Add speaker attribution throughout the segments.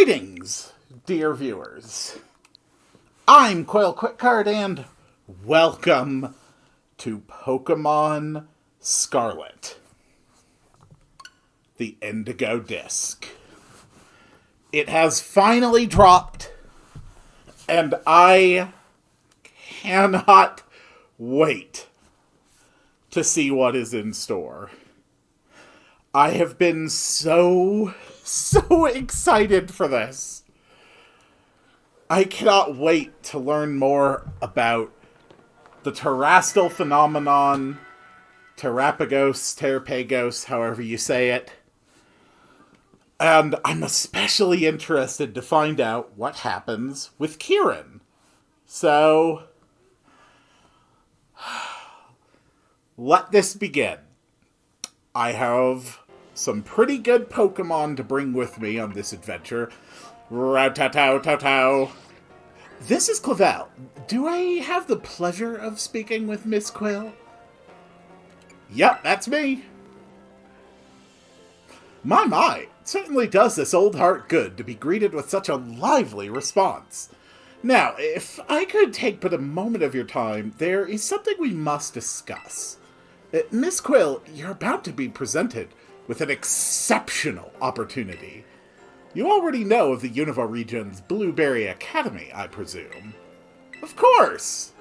Speaker 1: Greetings, dear viewers. I'm Quill Quickcard, and welcome to Pokemon Scarlet, the Indigo disc. It has finally dropped, and I cannot wait to see what is in store. I have been so excited for this. I cannot wait to learn more about the terrestrial phenomenon, Terapagos, however you say it. And I'm especially interested to find out what happens with Kieran. So, let this begin. I have some pretty good Pokemon to bring with me on this adventure. Rat-ta-tow-tow-tow. This is Clavel. Do I have the pleasure of speaking with Miss Quill? Yep, that's me. My, it certainly does this old heart good to be greeted with such a lively response. Now, if I could take but a moment of your time, there is something we must discuss. Miss Quill, you're about to be presented with an exceptional opportunity. You already know of the Unova region's Blueberry Academy, I presume. Of course!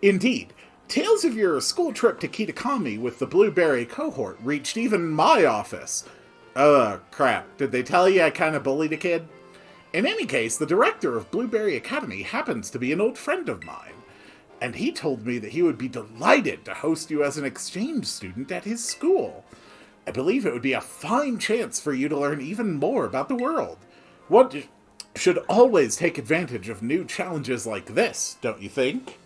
Speaker 1: Indeed, tales of your school trip to Kitakami with the Blueberry cohort reached even my office. Crap. Did they tell you I kinda bullied a kid? In any case, the director of Blueberry Academy happens to be an old friend of mine, and he told me that he would be delighted to host you as an exchange student at his school. I believe it would be a fine chance for you to learn even more about the world. One should always take advantage of new challenges like this, don't you think?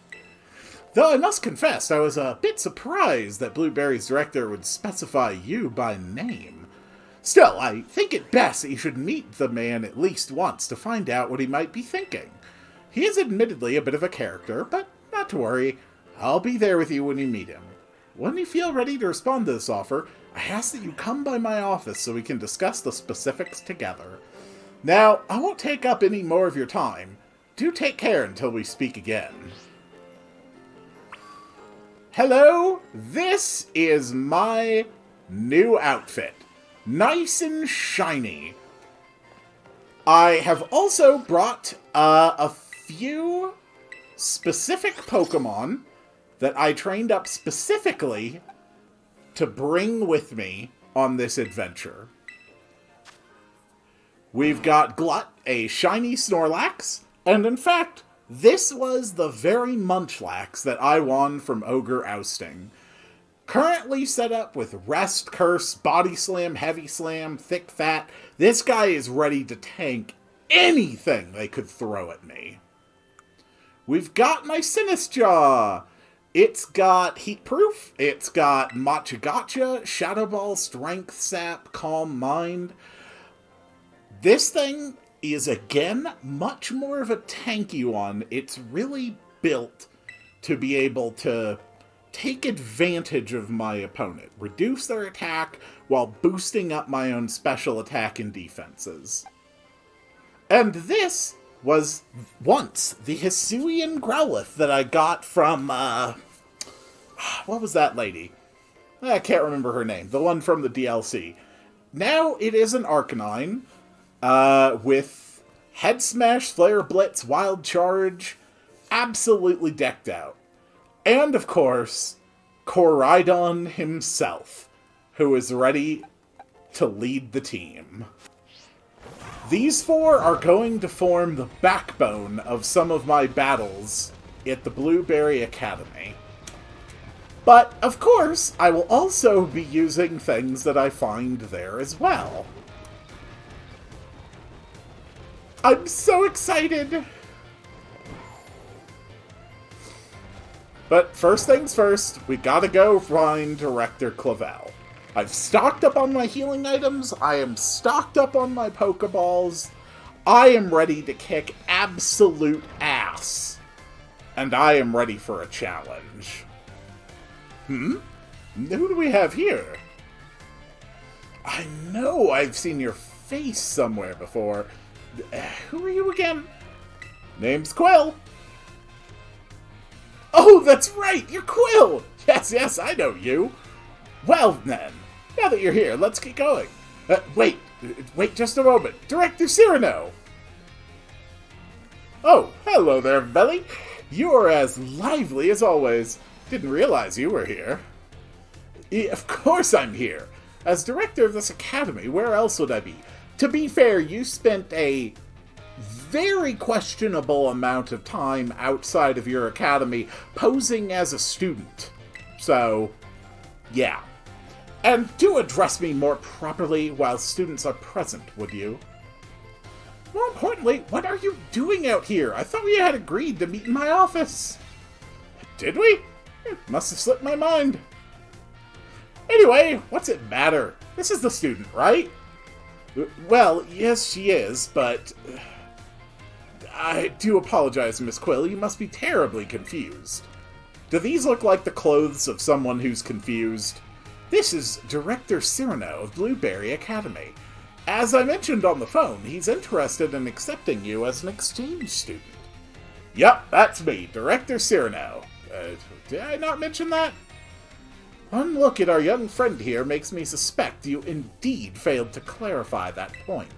Speaker 1: Though I must confess, I was a bit surprised that Blueberry's director would specify you by name. Still, I think it best that you should meet the man at least once to find out what he might be thinking. He is admittedly a bit of a character, but not to worry. I'll be there with you when you meet him. When you feel ready to respond to this offer, I ask that you come by my office so we can discuss the specifics together. Now, I won't take up any more of your time. Do take care until we speak again. Hello, this is my new outfit. Nice and shiny. I have also brought a few specific Pokemon that I trained up specifically to bring with me on this adventure. We've got Glut, a shiny Snorlax, and in fact, this was the very Munchlax that I won from Ogre Ousting. Currently set up with Rest, Curse, Body Slam, Heavy Slam, Thick Fat, this guy is ready to tank anything they could throw at me. We've got my Sinistcha. It's got Heat Proof, it's got Matcha Gotcha, Shadow Ball, Strength Sap, Calm Mind. This thing is, again, much more of a tanky one. It's really built to be able to take advantage of my opponent, reduce their attack while boosting up my own special attack and defenses. And this was once the Hisuian Growlithe that I got from, what was that lady? I can't remember her name. The one from the DLC. Now it is an Arcanine, with Head Smash, Flare Blitz, Wild Charge, absolutely decked out. And, of course, Koraidon himself, who is ready to lead the team. These four are going to form the backbone of some of my battles at the Blueberry Academy. But, of course, I will also be using things that I find there as well. I'm so excited! But first things first, we gotta go find Director Clavel. I've stocked up on my healing items, I am stocked up on my Pokeballs, I am ready to kick absolute ass. And I am ready for a challenge. Who do we have here? I know I've seen your face somewhere before. Who are you again? Name's Quill. Oh, that's right! You're Quill! Yes, I know you. Well, then, now that you're here, let's get going. Wait just a moment. Director Cyrano! Oh, hello there, Belly. You are as lively as always. Didn't realize you were here. Of course I'm here. As director of this academy, where else would I be? To be fair, you spent a very questionable amount of time outside of your academy posing as a student. So, yeah. And do address me more properly while students are present, would you? More importantly, what are you doing out here? I thought we had agreed to meet in my office. Did we? It must have slipped my mind. Anyway, what's it matter? This is the student, right? Well, yes, she is, but I do apologize, Miss Quill. You must be terribly confused. Do these look like the clothes of someone who's confused? This is Director Cyrano of Blueberry Academy. As I mentioned on the phone, he's interested in accepting you as an exchange student. Yup, that's me, Director Cyrano. Did I not mention that? One look at our young friend here makes me suspect you indeed failed to clarify that point.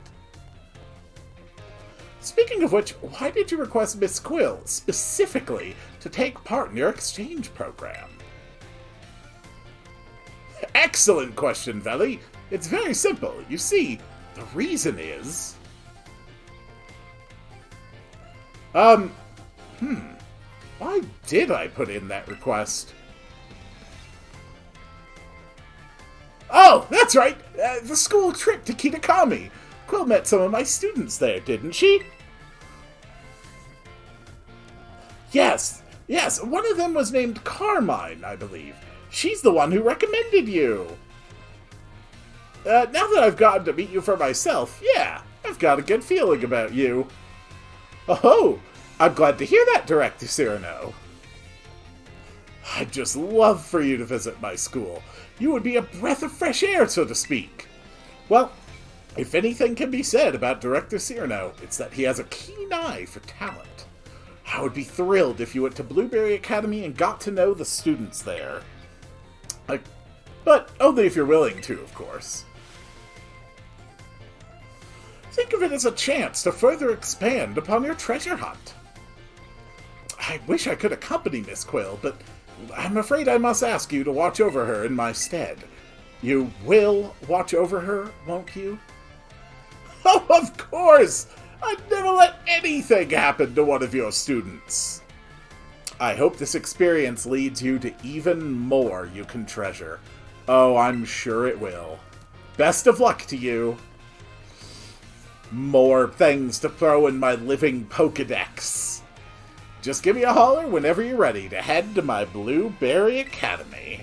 Speaker 1: Speaking of which, why did you request Miss Quill specifically to take part in your exchange program? Excellent question, Veli. It's very simple. You see, the reason is... Why did I put in that request? Oh, that's right! The school trip to Kitakami. Quill met some of my students there, didn't she? Yes, one of them was named Carmine, I believe. She's the one who recommended you. Now that I've gotten to meet you for myself, yeah, I've got a good feeling about you. Oh, I'm glad to hear that, Director Cyrano. I'd just love for you to visit my school. You would be a breath of fresh air, so to speak. Well, if anything can be said about Director Cyrano, it's that he has a keen eye for talent. I would be thrilled if you went to Blueberry Academy and got to know the students there. But only if you're willing to, of course. Think of it as a chance to further expand upon your treasure hunt. I wish I could accompany Miss Quill, but I'm afraid I must ask you to watch over her in my stead. You will watch over her, won't you? Oh, of course! I'd never let anything happen to one of your students. I hope this experience leads you to even more you can treasure. Oh, I'm sure it will. Best of luck to you. More things to throw in my living Pokedex. Just give me a holler whenever you're ready to head to my Blueberry Academy.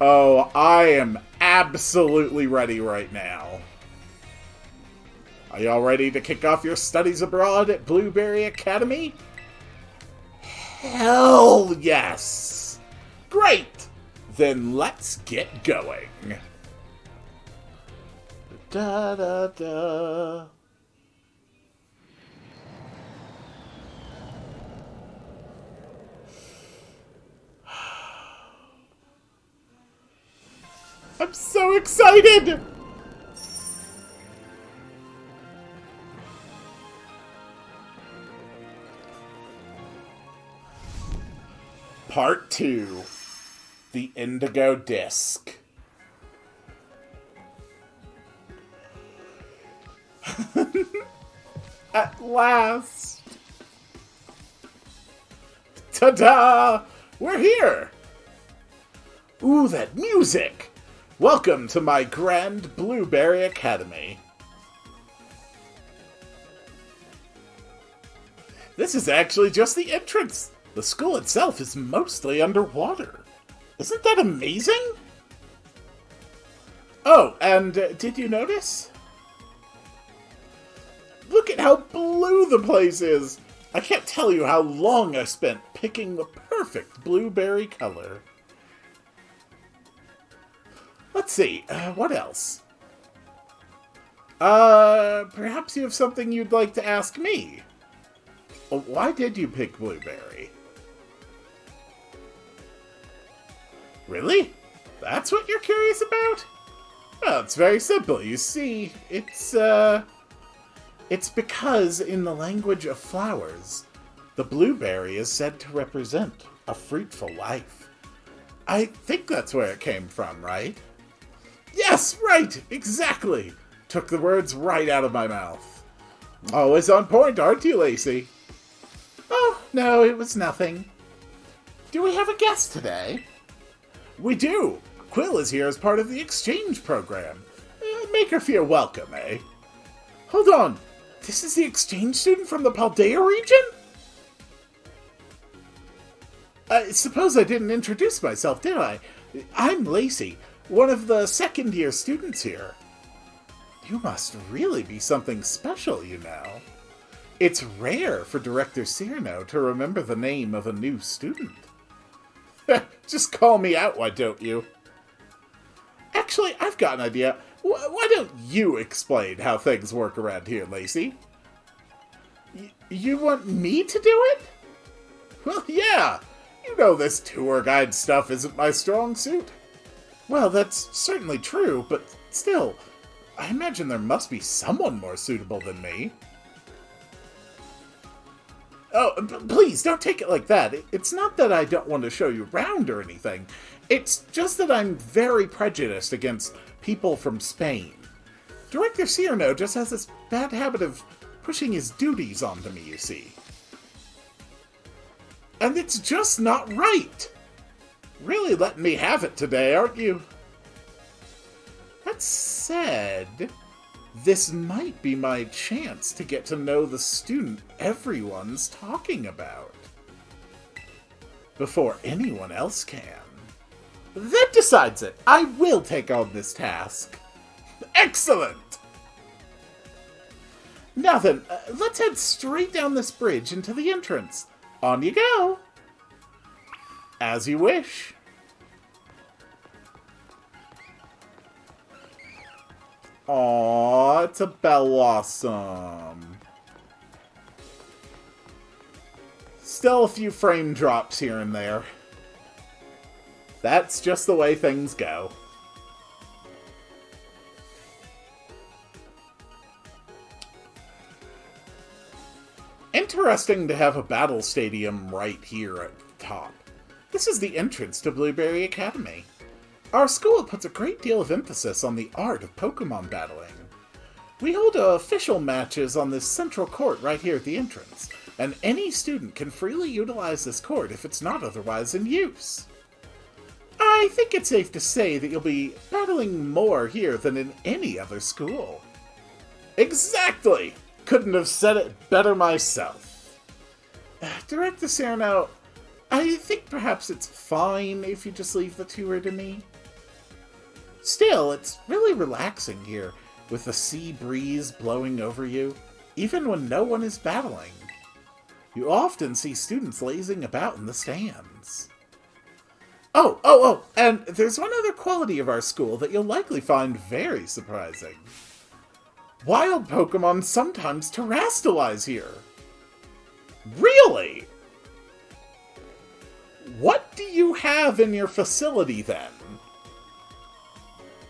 Speaker 1: Oh, I am absolutely ready right now. Are y'all ready to kick off your studies abroad at Blueberry Academy? Hell yes! Great! Then let's get going. Da da da. I'm so excited! Part 2. The Indigo Disc. At last! Ta-da! We're here! Ooh, that music! Welcome to my grand Blueberry Academy. This is actually just the entrance. The school itself is mostly underwater. Isn't that amazing? Oh, and did you notice? Look at how blue the place is! I can't tell you how long I spent picking the perfect blueberry color. Let's see, what else? Perhaps you have something you'd like to ask me. Why did you pick Blueberry? Really? That's what you're curious about? Well, it's very simple. You see, it's because in the language of flowers, the blueberry is said to represent a fruitful life. I think that's where it came from, right? Yes, right, exactly. Took the words right out of my mouth. Always on point, aren't you, Lacey? Oh, no, it was nothing. Do we have a guest today? We do. Quill is here as part of the exchange program. Make her feel welcome, eh? Hold on. This is the exchange student from the Paldea region? I suppose I didn't introduce myself, did I? I'm Lacey, one of the second-year students here. You must really be something special, you know. It's rare for Director Cyrano to remember the name of a new student. Just call me out, why don't you? Actually, I've got an idea. Why don't you explain how things work around here, Lacey? You want me to do it? Well, yeah. You know this tour guide stuff isn't my strong suit. Well, that's certainly true, but still, I imagine there must be someone more suitable than me. Oh, please, don't take it like that. It's not that I don't want to show you around or anything. It's just that I'm very prejudiced against people from Spain. Director Cyrano just has this bad habit of pushing his duties onto me, you see. And it's just not right. Really letting me have it today, aren't you? That said, this might be my chance to get to know the student everyone's talking about. Before anyone else can. That decides it. I will take on this task. Excellent! Now then, let's head straight down this bridge into the entrance. On you go. As you wish. Aww, it's a Bellossom. Still a few frame drops here and there. That's just the way things go. Interesting to have a battle stadium right here at the top. This is the entrance to Blueberry Academy. Our school puts a great deal of emphasis on the art of Pokemon battling. We hold official matches on this central court right here at the entrance, and any student can freely utilize this court if it's not otherwise in use. I think it's safe to say that you'll be battling more here than in any other school. Exactly! Couldn't have said it better myself. Director Cyrano, I think perhaps it's fine if you just leave the tour to me. Still, it's really relaxing here, with the sea breeze blowing over you, even when no one is battling. You often see students lazing about in the stands. Oh, and there's one other quality of our school that you'll likely find very surprising. Wild Pokemon sometimes terastalize here. Really? What do you have in your facility, then?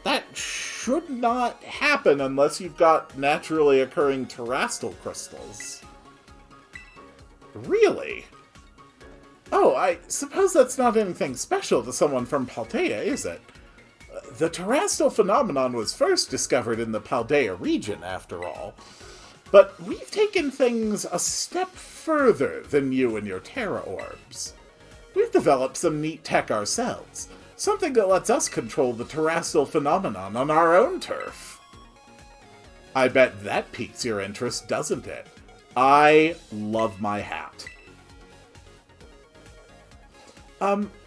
Speaker 1: That should not happen unless you've got naturally occurring terastal crystals. Really? Oh, I suppose that's not anything special to someone from Paldea, is it? The terastal phenomenon was first discovered in the Paldea region, after all. But we've taken things a step further than you and your Terra Orbs. We've developed some neat tech ourselves, something that lets us control the terastal phenomenon on our own turf. I bet that piques your interest, doesn't it? I love my hat.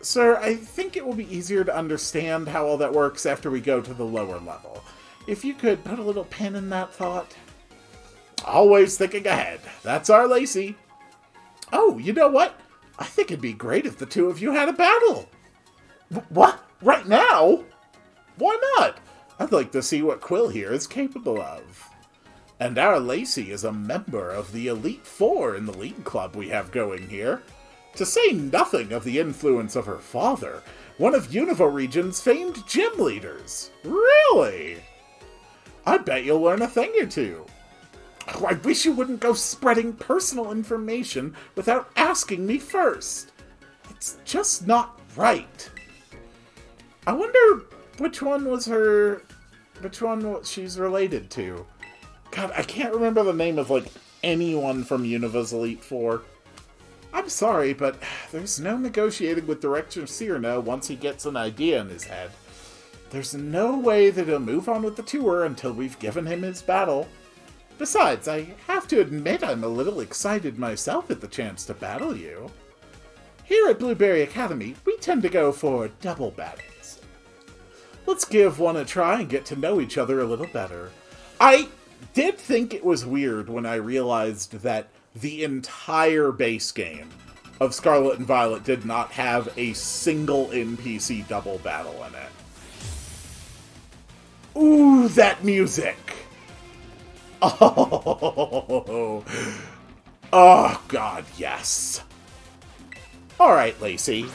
Speaker 1: Sir, I think it will be easier to understand how all that works after we go to the lower level. If you could put a little pin in that thought. Always thinking ahead. That's our Lacey. Oh, you know what? I think it'd be great if the two of you had a battle. What? Right now? Why not? I'd like to see what Quill here is capable of. And our Lacey is a member of the Elite Four in the league club we have going here. To say nothing of the influence of her father, one of Univo Region's famed gym leaders. Really? I bet you'll learn a thing or two. Oh, I wish you wouldn't go spreading personal information without asking me first. It's just not right. I wonder which one she's related to. God, I can't remember the name of, anyone from Univa's Elite Four. I'm sorry, but there's no negotiating with Director Cyrano once he gets an idea in his head. There's no way that he'll move on with the tour until we've given him his battle. Besides, I have to admit I'm a little excited myself at the chance to battle you. Here at Blueberry Academy, we tend to go for double battles. Let's give one a try and get to know each other a little better. I did think it was weird when I realized that the entire base game of Scarlet and Violet did not have a single NPC double battle in it. Ooh, that music! Oh, oh God, yes. Alright, Lacey.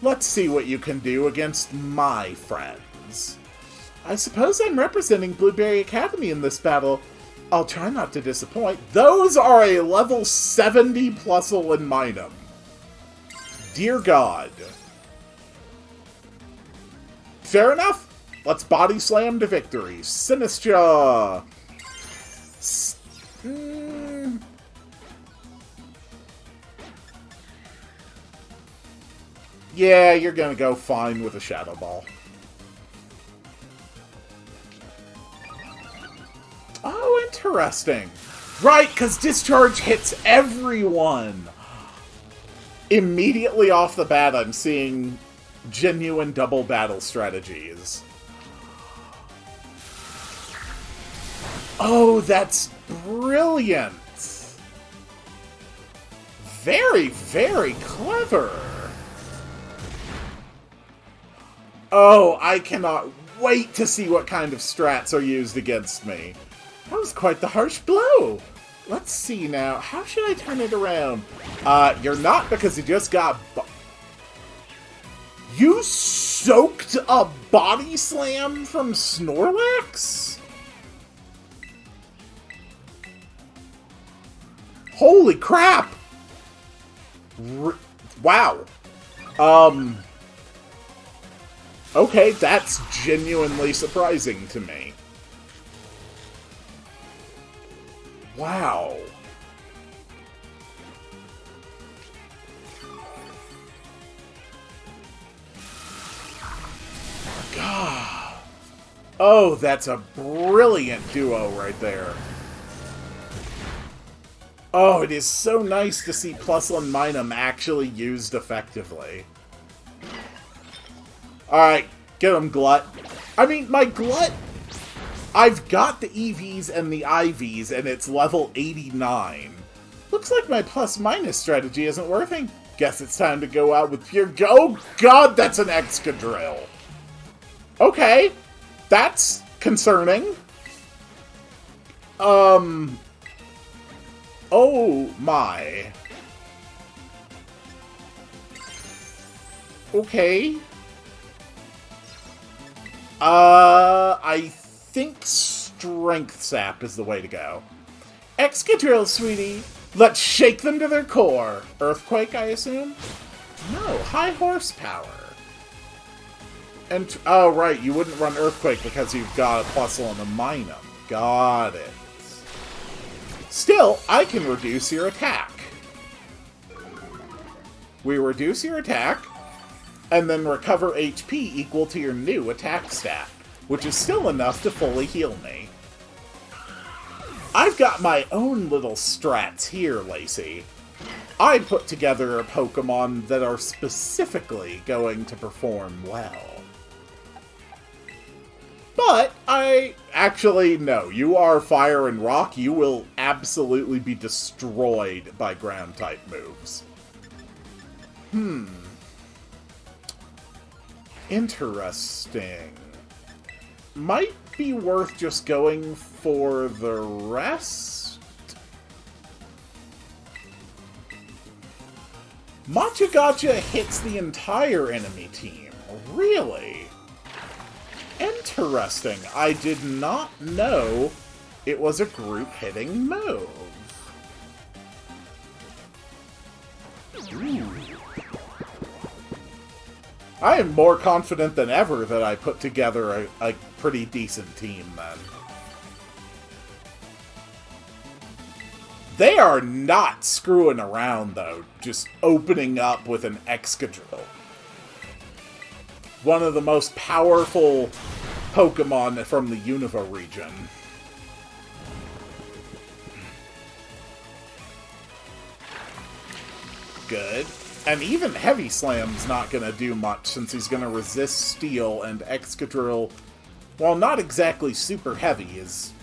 Speaker 1: Let's see what you can do against my friends. I suppose I'm representing Blueberry Academy in this battle. I'll try not to disappoint. Those are a level 70 Plusle and Minum. Dear God. Fair enough. Let's body slam to victory. Sinistra. Yeah, you're gonna go fine with a Shadow Ball. Oh, interesting. Right, because Discharge hits everyone. Immediately off the bat, I'm seeing genuine double battle strategies. Oh, that's brilliant. Very, very clever. Oh, I cannot wait to see what kind of strats are used against me. That was quite the harsh blow. Let's see now. How should I turn it around? You're not, because you just got... You soaked a body slam from Snorlax? Holy crap! Wow. Okay, that's genuinely surprising to me. Wow. God. Oh, that's a brilliant duo right there. Oh, it is so nice to see Plusle and Minum actually used effectively. Alright, get him, Glut. I mean, my Glut... I've got the EVs and the IVs, and it's level 89. Looks like my plus-minus strategy isn't working. Guess it's time to go out with pure... Oh, God, that's an Excadrill. Okay, that's concerning. Oh, my. Okay. I think Strength Sap is the way to go. Excadrill, sweetie. Let's shake them to their core. Earthquake, I assume? No, high horsepower. And, oh, right, you wouldn't run Earthquake because you've got a Plusle and a Minum. Got it. Still, I can reduce your attack. We reduce your attack, and then recover HP equal to your new attack stat, which is still enough to fully heal me. I've got my own little strats here, Lacey. I put together a Pokemon that are specifically going to perform well. But actually, no, you are Fire and Rock. You will absolutely be destroyed by Ground-type moves. Interesting. Might be worth just going for the rest. Matcha Gotcha hits the entire enemy team. Really? Interesting. I did not know it was a group-hitting move. Ooh. I am more confident than ever that I put together a pretty decent team, then. They are not screwing around, though, just opening up with an Excadrill. One of the most powerful Pokemon from the Unova region. Good. And even Heavy Slam's not going to do much, since he's going to resist Steel, and Excadrill, while not exactly super heavy, is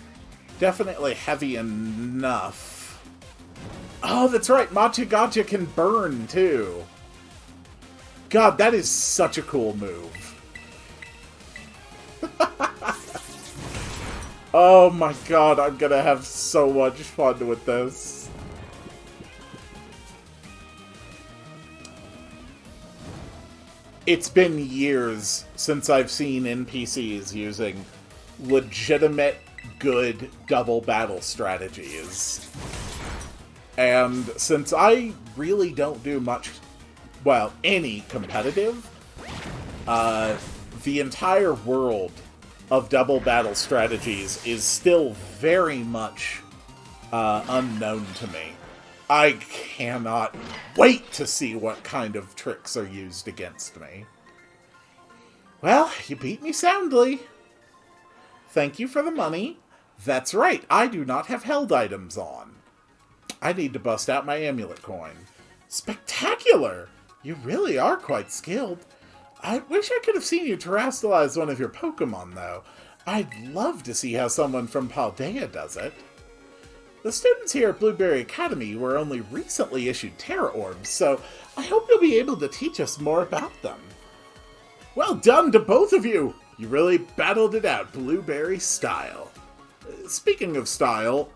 Speaker 1: definitely heavy enough. Oh, that's right, Matcha Gotcha can burn, too. God, that is such a cool move. Oh my god, I'm going to have so much fun with this. It's been years since I've seen NPCs using legitimate, good double battle strategies. And since I really don't do much, well, any competitive, the entire world of double battle strategies is still very much unknown to me. I cannot wait to see what kind of tricks are used against me. Well, you beat me soundly. Thank you for the money. That's right, I do not have held items on. I need to bust out my amulet coin. Spectacular! You really are quite skilled. I wish I could have seen you terrestrialize one of your Pokemon, though. I'd love to see how someone from Paldea does it. The students here at Blueberry Academy were only recently issued Terra Orbs, so I hope you'll be able to teach us more about them. Well done to both of you! You really battled it out, Blueberry style. Speaking of style,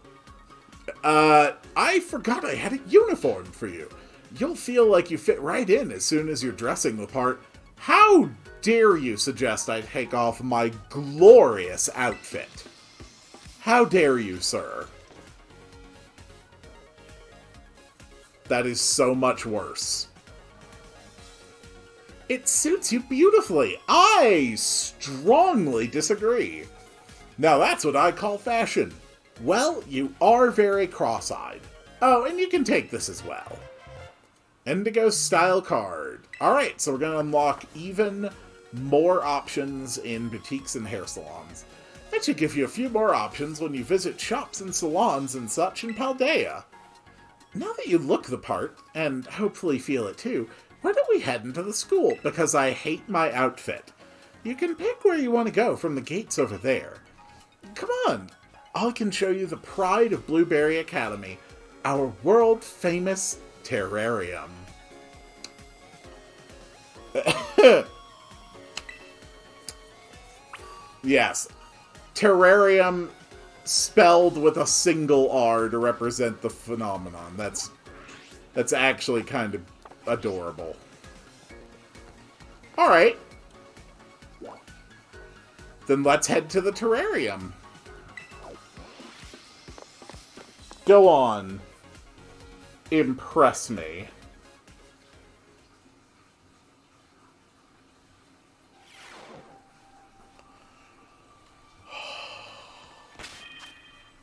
Speaker 1: I forgot I had a uniform for you. You'll feel like you fit right in as soon as you're dressing the part. How dare you suggest I take off my glorious outfit? How dare you, sir? That is so much worse. It suits you beautifully. I strongly disagree. Now that's what I call fashion. Well, you are very cross-eyed. Oh, and you can take this as well. Indigo style card. Alright, so we're going to unlock even more options in boutiques and hair salons. That should give you a few more options when you visit shops and salons and such in Paldea. Now that you look the part, and hopefully feel it too, why don't we head into the school, because I hate my outfit. You can pick where you want to go from the gates over there. Come on, I can show you the pride of Blueberry Academy, our world-famous terrarium. Yes, terrarium spelled with a single R to represent the phenomenon. That's actually kind of adorable. Alright. Then let's head to the terrarium. Go on. Impress me.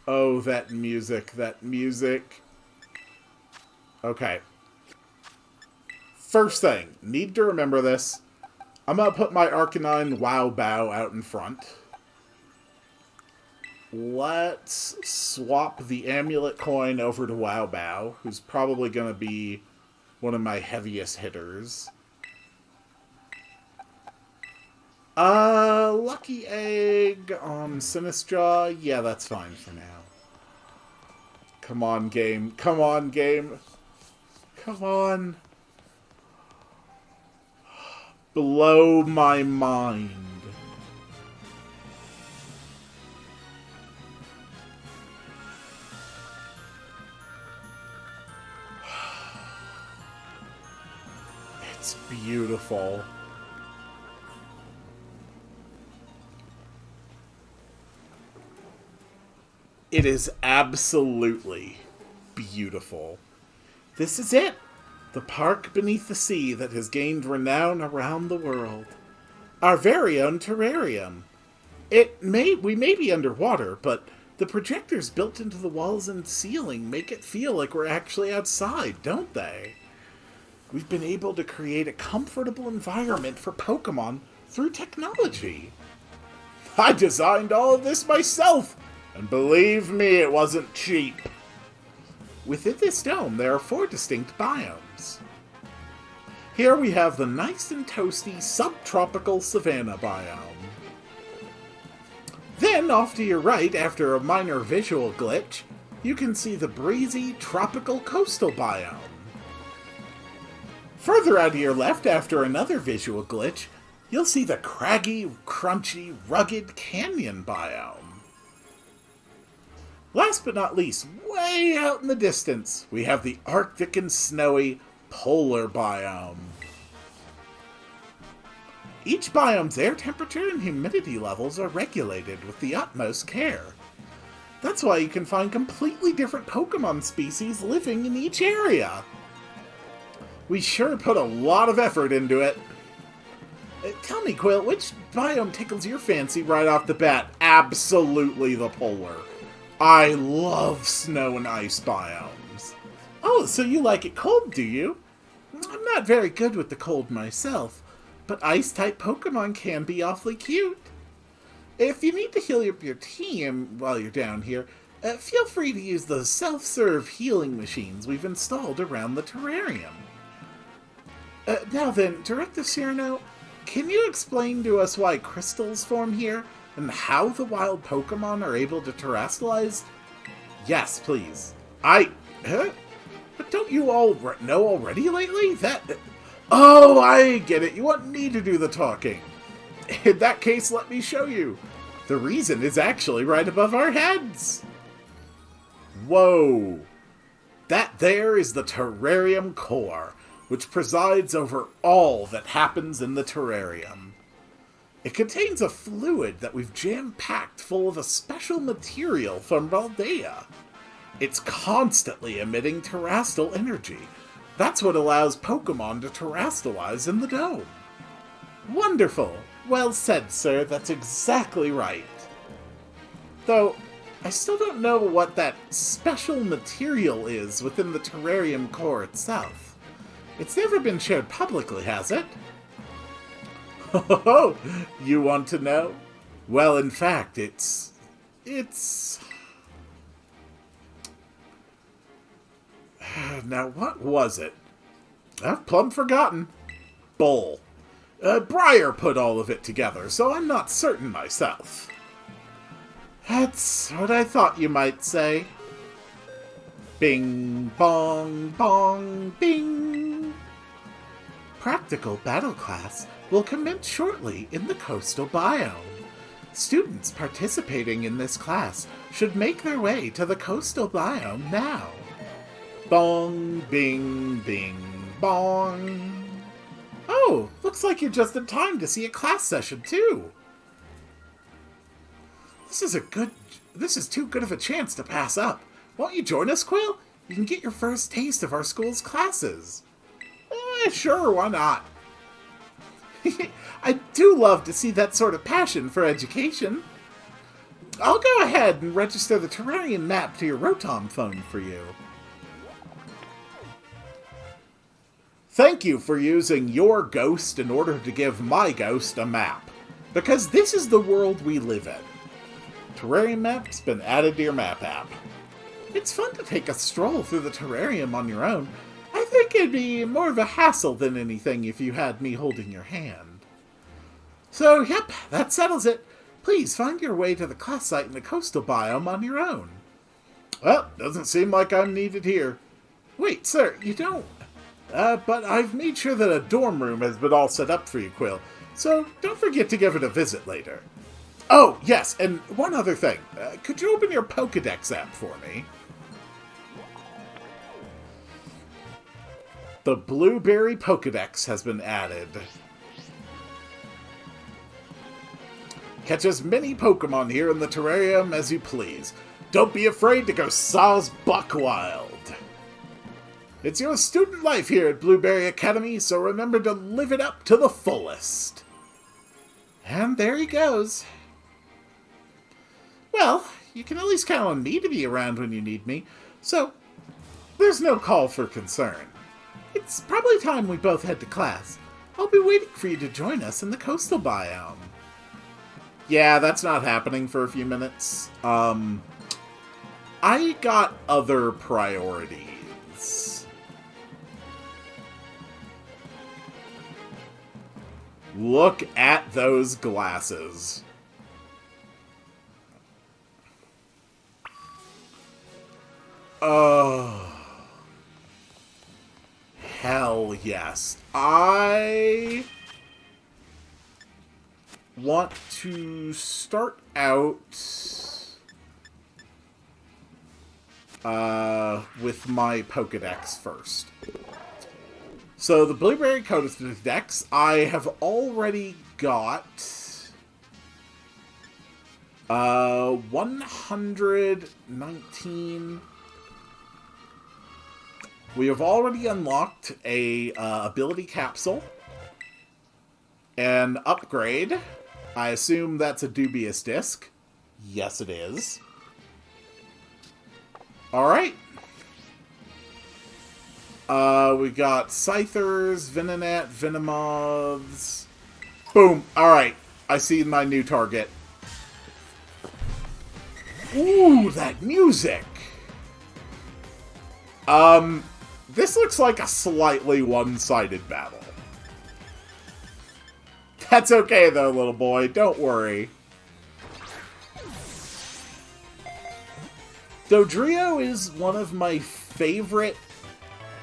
Speaker 1: Oh, that music, that music. Okay. First thing, need to remember this. I'm gonna put my Arcanine Wow Bow out in front. Let's swap the amulet coin over to Wow Bow, who's probably gonna be one of my heaviest hitters. Lucky Egg on Sinistра. Yeah, that's fine for now. Come on, game. Come on, game. Come on. blow my mind. It's beautiful. It is absolutely beautiful. This is it. The park beneath the sea that has gained renown around the world. Our very own terrarium. We may be underwater, but the projectors built into the walls and ceiling make it feel like we're actually outside, don't they? We've been able to create a comfortable environment for Pokemon through technology. I designed all of this myself, and believe me, it wasn't cheap. Within this dome, there are 4 distinct biomes. Here we have the nice and toasty subtropical savanna biome. Then, off to your right, after a minor visual glitch, you can see the breezy tropical coastal biome. Further out to your left, after another visual glitch, you'll see the craggy, crunchy, rugged canyon biome. Last but not least, way out in the distance, we have the Arctic and snowy polar biome. Each biome's air temperature and humidity levels are regulated with the utmost care. That's why you can find completely different Pokemon species living in each area. We sure put a lot of effort into it. Tell me, Quill, which biome tickles your fancy right off the bat? Absolutely the polar. I love snow and ice biomes. Oh, so you like it cold, do you? I'm not very good with the cold myself, but ice-type Pokemon can be awfully cute. If you need to heal up your team while you're down here, feel free to use the self-serve healing machines we've installed around the terrarium. Now then, Director Cyrano, can you explain to us why crystals form here, and how the wild Pokemon are able to terrestrialize? Yes, please. But don't you all know already lately? Oh, I get it. You want me to do the talking. In that case, let me show you. The reason is actually right above our heads. Whoa. That there is the terrarium core, which presides over all that happens in the terrarium. It contains a fluid that we've jam-packed full of a special material from Paldea. It's constantly emitting terrestrial energy. That's what allows Pokemon to terrestrialize in the dome. Wonderful! Well said, sir. That's exactly right. Though, I still don't know what that special material is within the terrarium core itself. It's never been shared publicly, has it? Oh, you want to know? Well, in fact, it's... Now, what was it? I've plumb forgotten. Bull. Briar put all of it together, so I'm not certain myself. That's what I thought you might say. Bing, bong, bong, bing. Practical battle class will commence shortly in the coastal biome. Students participating in this class should make their way to the coastal biome now. Bong, bing, bing, bong. Oh, looks like you're just in time to see a class session, too. This is too good of a chance to pass up. Won't you join us, Quill? You can get your first taste of our school's classes. Sure, why not? I do love to see that sort of passion for education. I'll go ahead and register the terrarium map to your Rotom phone for you. Thank you for using your ghost in order to give my ghost a map, because this is the world we live in. Terrarium map's been added to your map app. It's fun to take a stroll through the terrarium on your own. I think it'd be more of a hassle than anything if you had me holding your hand. So, yep, that settles it. Please find your way to the class site in the coastal biome on your own. Well, doesn't seem like I'm needed here. Wait, sir, you don't... but I've made sure that a dorm room has been all set up for you, Quill, so don't forget to give it a visit later. Oh, yes, and one other thing. Could you open your Pokedex app for me? The Blueberry Pokedex has been added. Catch as many Pokemon here in the Terarium as you please. Don't be afraid to go Saw's buck wild. It's your student life here at Blueberry Academy, so remember to live it up to the fullest. And there he goes. Well, you can at least count on me to be around when you need me, so there's no call for concern. It's probably time we both head to class. I'll be waiting for you to join us in the coastal biome. Yeah, that's not happening for a few minutes. I got other priorities. Look at those glasses. Oh. Hell yes. I want to start out with my Pokedex first. So the Blueberry Codex, I have already got 119. We have already unlocked a ability capsule. An upgrade. I assume that's a dubious disc. Yes, it is. Alright. We got Scythers, Venonat, Venomoths. Boom. Alright. I see my new target. Ooh, that music! This looks like a slightly one-sided battle. That's okay, though, little boy. Don't worry. Dodrio is one of my favorite,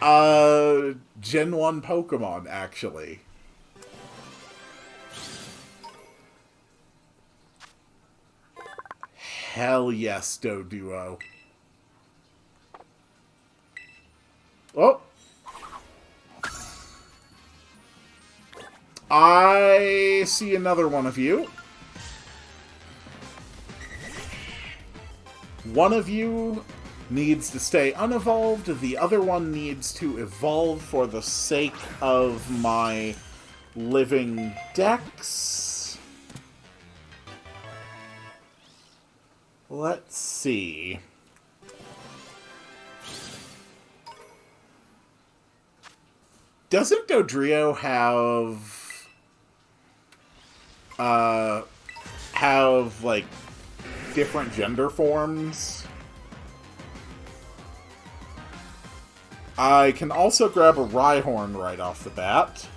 Speaker 1: Gen 1 Pokemon, actually. Hell yes, Doduo. Oh! I see another one of you. One of you needs to stay unevolved, the other one needs to evolve for the sake of my living dex. Let's see. Doesn't Dodrio have like different gender forms? I can also grab a Rhyhorn right off the bat.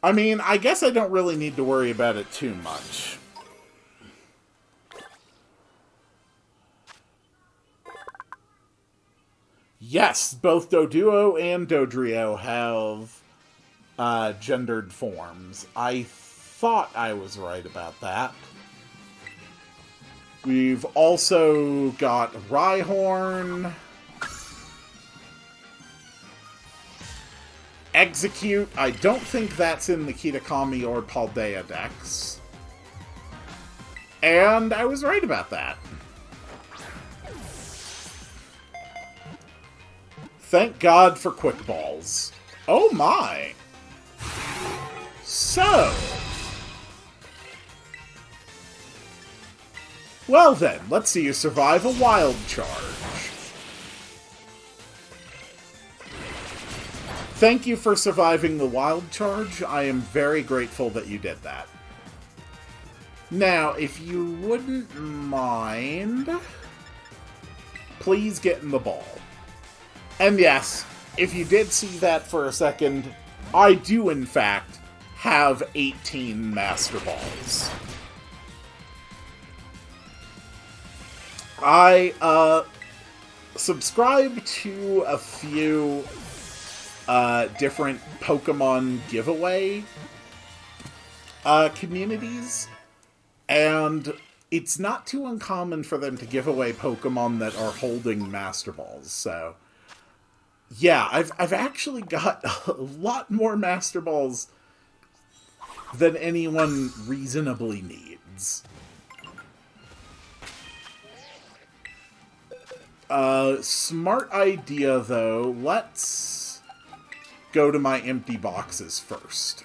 Speaker 1: I mean, I guess I don't really need to worry about it too much. Yes, both Doduo and Dodrio have gendered forms. I thought I was right about that. We've also got Rhyhorn. Execute. I don't think that's in the Kitakami or Paldea decks. And I was right about that. Thank God for quick balls. Oh my! So... well then, let's see you survive a wild charge. Thank you for surviving the wild charge. I am very grateful that you did that. Now, if you wouldn't mind, please get in the ball. And yes, if you did see that for a second, I do in fact have 18 Master Balls. I subscribe to a few different Pokemon giveaway communities, and it's not too uncommon for them to give away Pokemon that are holding Master Balls. So, yeah, I've actually got a lot more Master Balls than anyone reasonably needs. Smart idea, though. Let's go to my empty boxes first.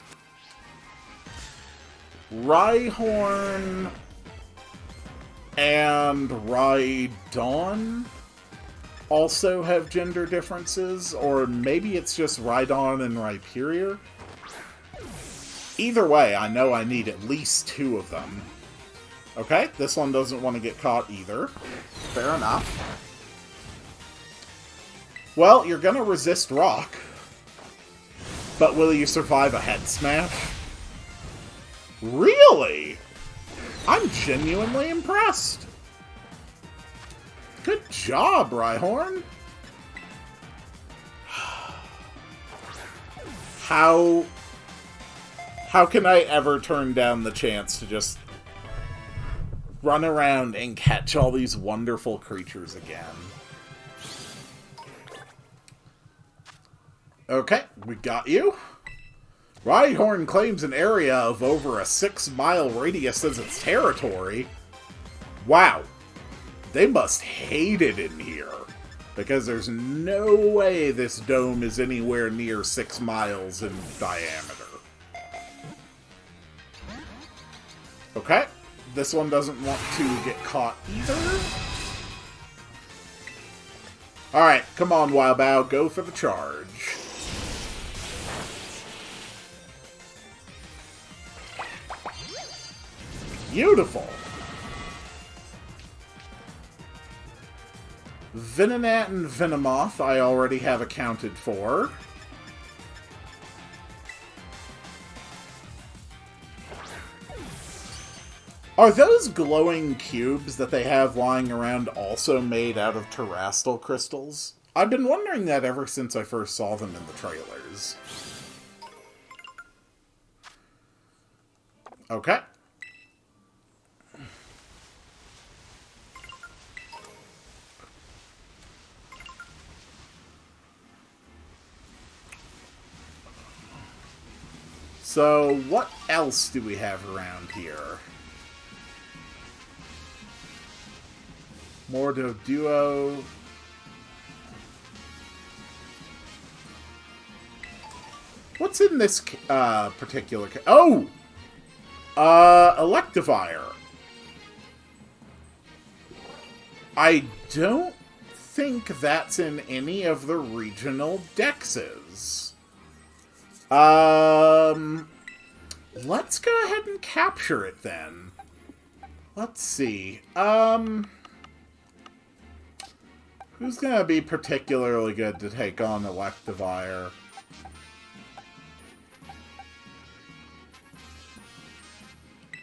Speaker 1: Rhyhorn and Rhydon also have gender differences, or maybe it's just Rhydon and Rhyperior. Either way, I know I need at least 2 of them. Okay, this one doesn't want to get caught either. Fair enough. Well, you're gonna resist rock. But will you survive a head smash? Really? I'm genuinely impressed. Good job, Rhyhorn. How can I ever turn down the chance to just run around and catch all these wonderful creatures again? Okay, we got you. Rhyhorn claims an area of over a 6-mile radius as its territory. Wow. They must hate it in here, because there's no way this dome is anywhere near 6 miles in diameter. Okay, this one doesn't want to get caught either. Alright, come on, Wildbow, go for the charge. Beautiful. Venonat and Venomoth I already have accounted for. Are those glowing cubes that they have lying around also made out of terrestrial crystals? I've been wondering that ever since I first saw them in the trailers. Okay. So, what else do we have around here? Mordo Duo. What's in this particular... Oh! Electivire. I don't think that's in any of the regional dexes. Let's go ahead and capture it then. Let's see. Who's gonna be particularly good to take on Electivire?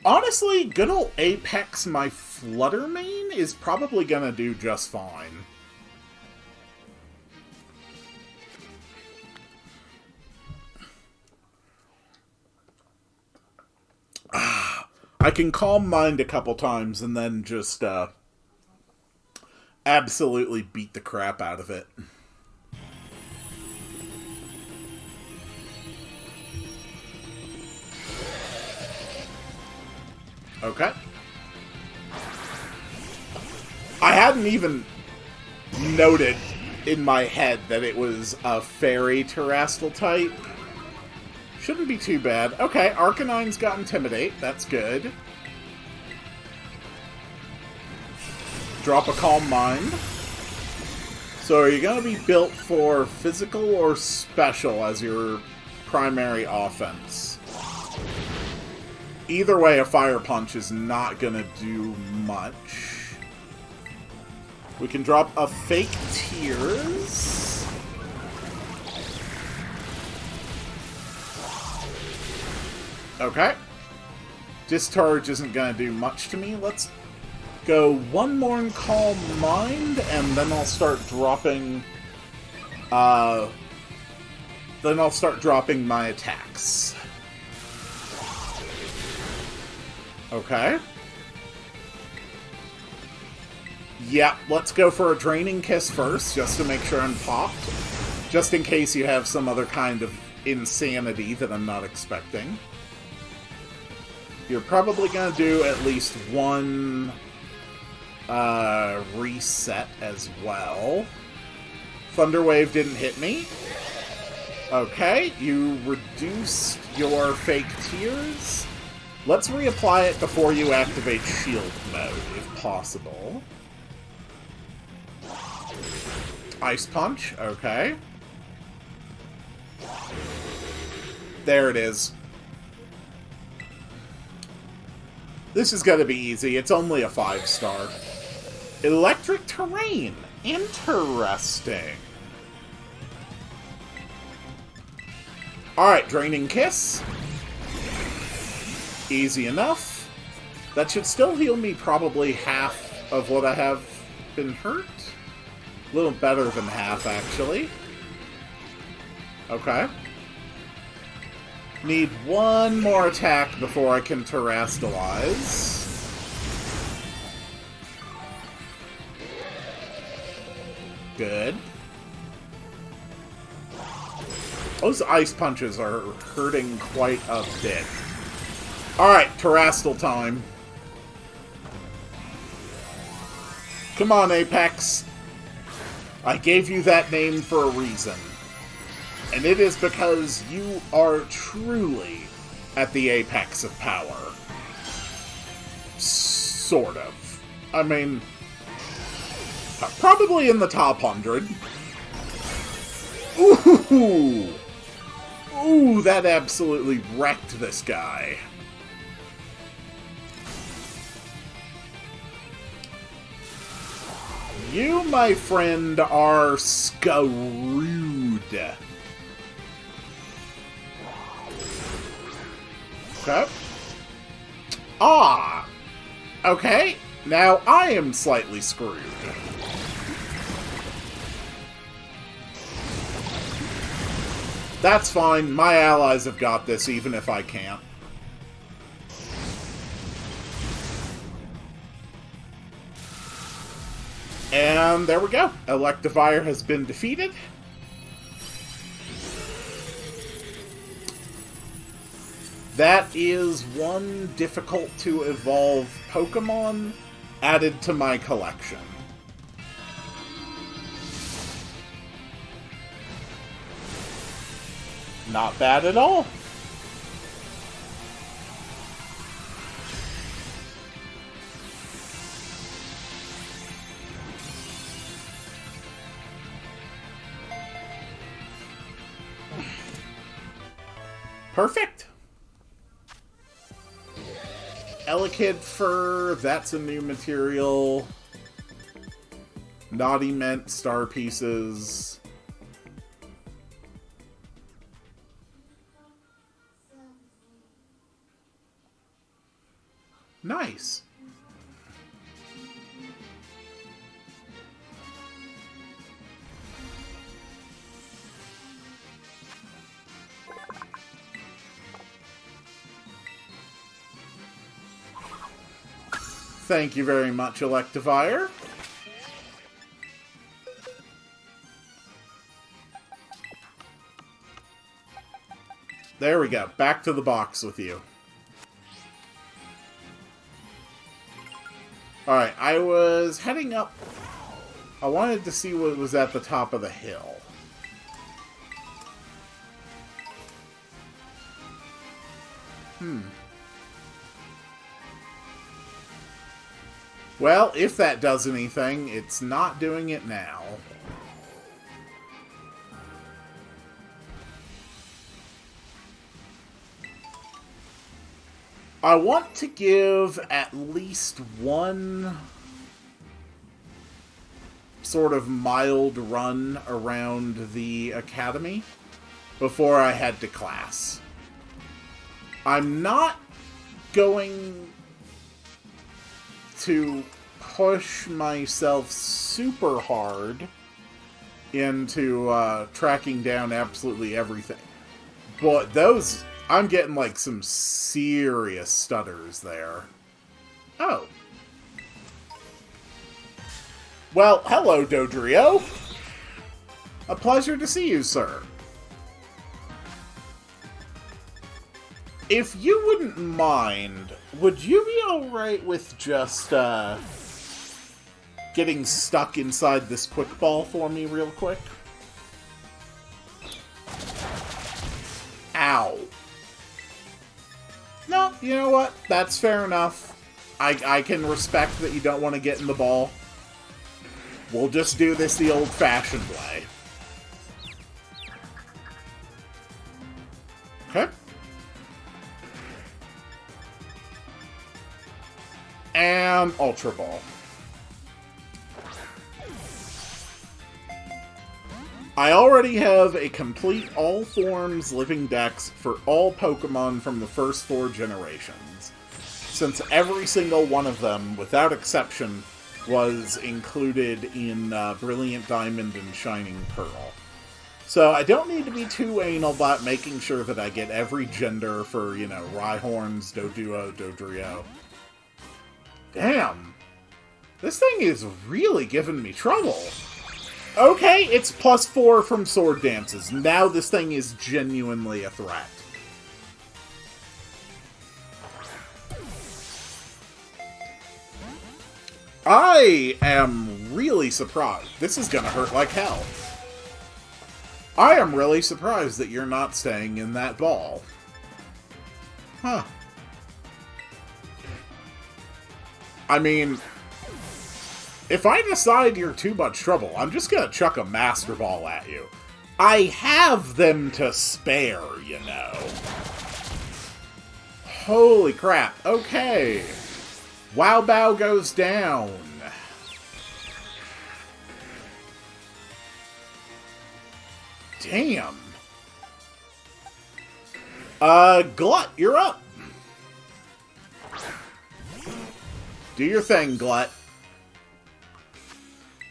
Speaker 1: Honestly, good old Apex, my Flutter main, is probably gonna do just fine. I can calm mind a couple times and then just, absolutely beat the crap out of it. Okay. I hadn't even noted in my head that it was a fairy terrestrial type. Shouldn't be too bad. Okay, Arcanine's got Intimidate. That's good. Drop a Calm Mind. So are you going to be built for physical or special as your primary offense? Either way, a Fire Punch is not going to do much. We can drop a Fake Tears. Okay. Discharge isn't going to do much to me. Let's go one more in Calm Mind, and then I'll start dropping... then I'll start dropping my attacks. Okay. Yeah, let's go for a Draining Kiss first, just to make sure I'm popped. Just in case you have some other kind of insanity that I'm not expecting. You're probably going to do at least one reset as well. Thunder Wave didn't hit me. Okay, you reduced your fake tears. Let's reapply it before you activate shield mode, if possible. Ice Punch, okay. There it is. This is gonna be easy, it's only a 5-star. Electric Terrain, interesting. Alright, Draining Kiss. Easy enough. That should still heal me probably half of what I have been hurt. A little better than half, actually. Okay. Need one more attack before I can Terastalize. Good. Those Ice Punches are hurting quite a bit. Alright, Terastal time. Come on, Apex. I gave you that name for a reason. And it is because you are truly at the apex of power. Sort of. I mean, probably in the top 100. Ooh! Ooh, that absolutely wrecked this guy. You, my friend, are screwed. Okay. Ah! Okay, now I am slightly screwed. That's fine, my allies have got this, even if I can't. And there we go. Electivire has been defeated. That is one difficult to evolve Pokemon added to my collection. Not bad at all. Perfect. Elekid Fur, that's a new material. Naughty Mint, Star Pieces. Nice. Thank you very much, Electivire. There we go. Back to the box with you. Alright, I was heading up. I wanted to see what was at the top of the hill. Well, if that does anything, it's not doing it now. I want to give at least one sort of mild run around the academy before I head to class. I'm not going to push myself super hard into tracking down absolutely everything. But those, I'm getting like some serious stutters there. Oh. Well, hello, Dodrio. A pleasure to see you, sir. If you wouldn't mind, would you be alright with just, getting stuck inside this quick ball for me real quick? Ow. No, you know what? That's fair enough. I can respect that you don't want to get in the ball. We'll just do this the old-fashioned way. Okay. And Ultra Ball. I already have a complete all forms living dex for all Pokemon from the first 4 generations, since every single one of them, without exception, was included in Brilliant Diamond and Shining Pearl. So I don't need to be too anal about making sure that I get every gender for, you know, Rhyhorns, Doduo, Dodrio. Damn. This thing is really giving me trouble. Okay, it's +4 from Sword Dances. Now this thing is genuinely a threat. I am really surprised. This is gonna hurt like hell. I am really surprised that you're not staying in that ball. Huh. I mean, if I decide you're too much trouble, I'm just gonna chuck a Master Ball at you. I have them to spare, you know. Holy crap. Okay. Wow Bow goes down. Damn. Glut, you're up. Do your thing, Glut.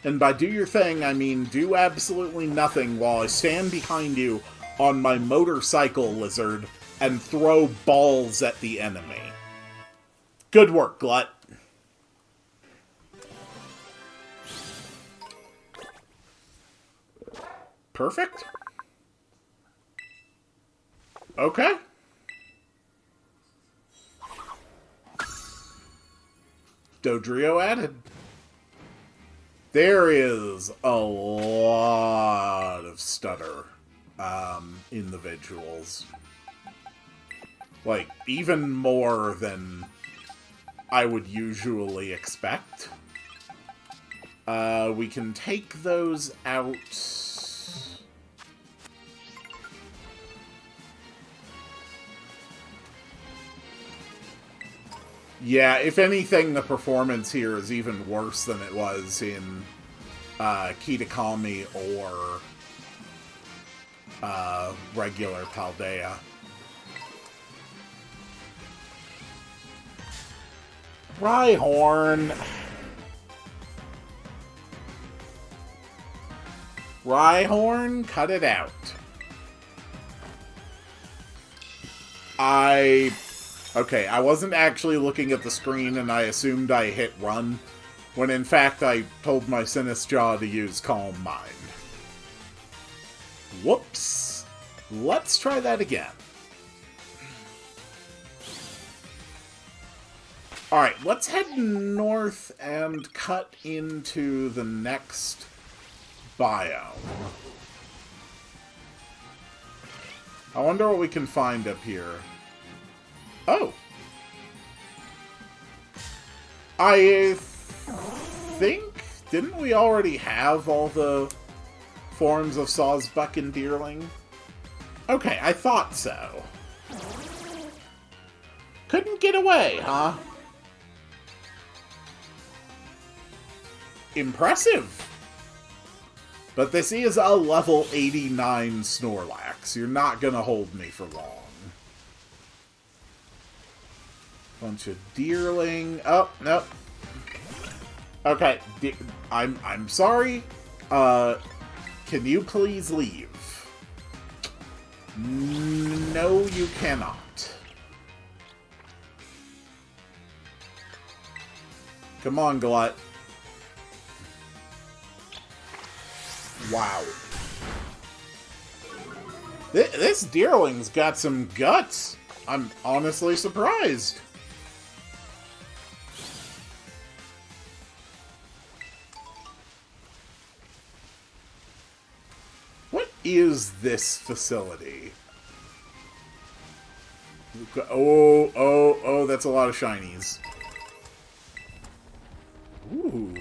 Speaker 1: And by do your thing, I mean do absolutely nothing while I stand behind you on my motorcycle lizard and throw balls at the enemy. Good work, Glut. Perfect. Okay. Dodrio added. There is a lot of stutter in the visuals. Like, even more than I would usually expect. We can take those out. Yeah, if anything, the performance here is even worse than it was in Kitakami or regular Paldea. Rhyhorn. Rhyhorn, cut it out. Okay, I wasn't actually looking at the screen and I assumed I hit run, when in fact I told my Sinistjaw to use Calm Mind. Whoops. Let's try that again. Alright, let's head north and cut into the next biome. I wonder what we can find up here. Oh! I think... Didn't we already have all the forms of Sawsbuck and Deerling? Okay, I thought so. Couldn't get away, huh? Impressive! But this is a level 89 Snorlax. You're not gonna hold me for long. Bunch of Deerling. Oh, nope. Okay, I'm sorry. Can you please leave? No, you cannot. Come on, Glut. Wow. This Deerling's got some guts. I'm honestly surprised. What is this facility? Oh, that's a lot of shinies. Ooh.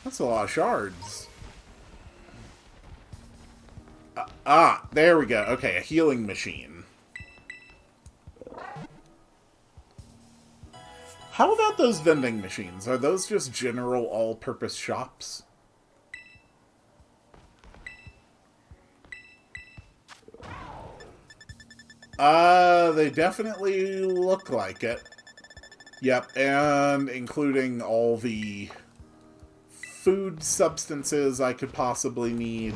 Speaker 1: That's a lot of shards. There we go. Okay, a healing machine. How about those vending machines? Are those just general all-purpose shops? They definitely look like it. Yep, and including all the food substances I could possibly need.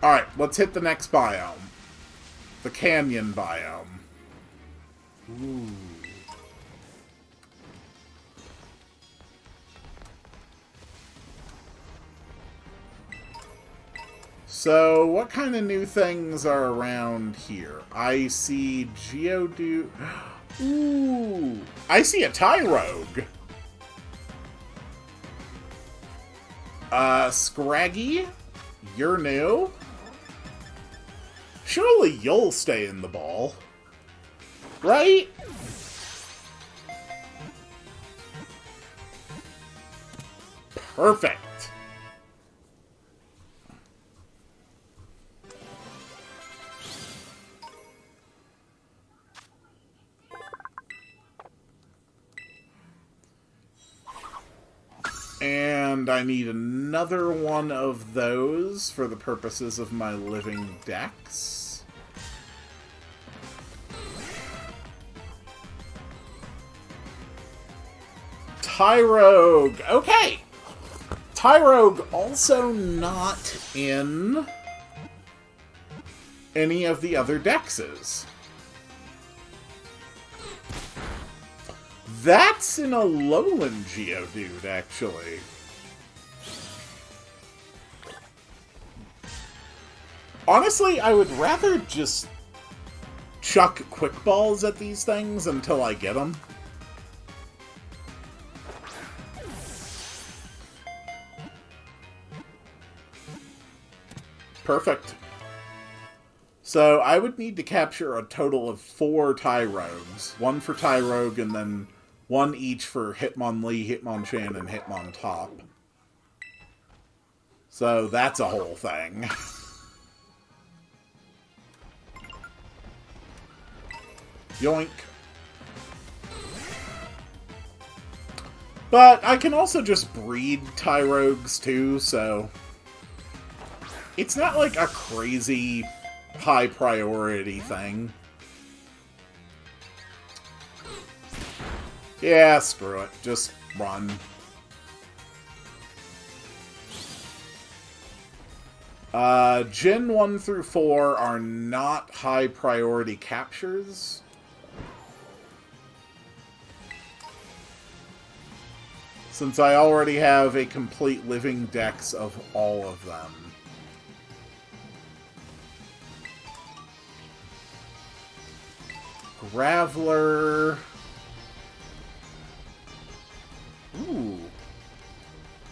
Speaker 1: Alright, let's hit the next biome. The canyon biome. Ooh. So, what kind of new things are around here? I see Geodude. Ooh! I see a Tyrogue! Scraggy? You're new? Surely you'll stay in the ball. Right? Perfect. And I need another one of those for the purposes of my living dex. Tyrogue! Okay! Tyrogue also not in any of the other dexes. That's in a Lowland Geodude, actually. Honestly, I would rather just chuck quick balls at these things until I get them. Perfect. So I would need to capture a total of 4 Tyrogues. One for Tyrogue and then one each for Hitmonlee, Hitmonchan, and Hitmontop. So that's a whole thing. Yoink. But I can also just breed Tyrogues too, so it's not like a crazy high priority thing. Yeah, screw it. Just run. Gen 1 through 4 are not high priority captures. Since I already have a complete living dex of all of them. Graveler. Ooh.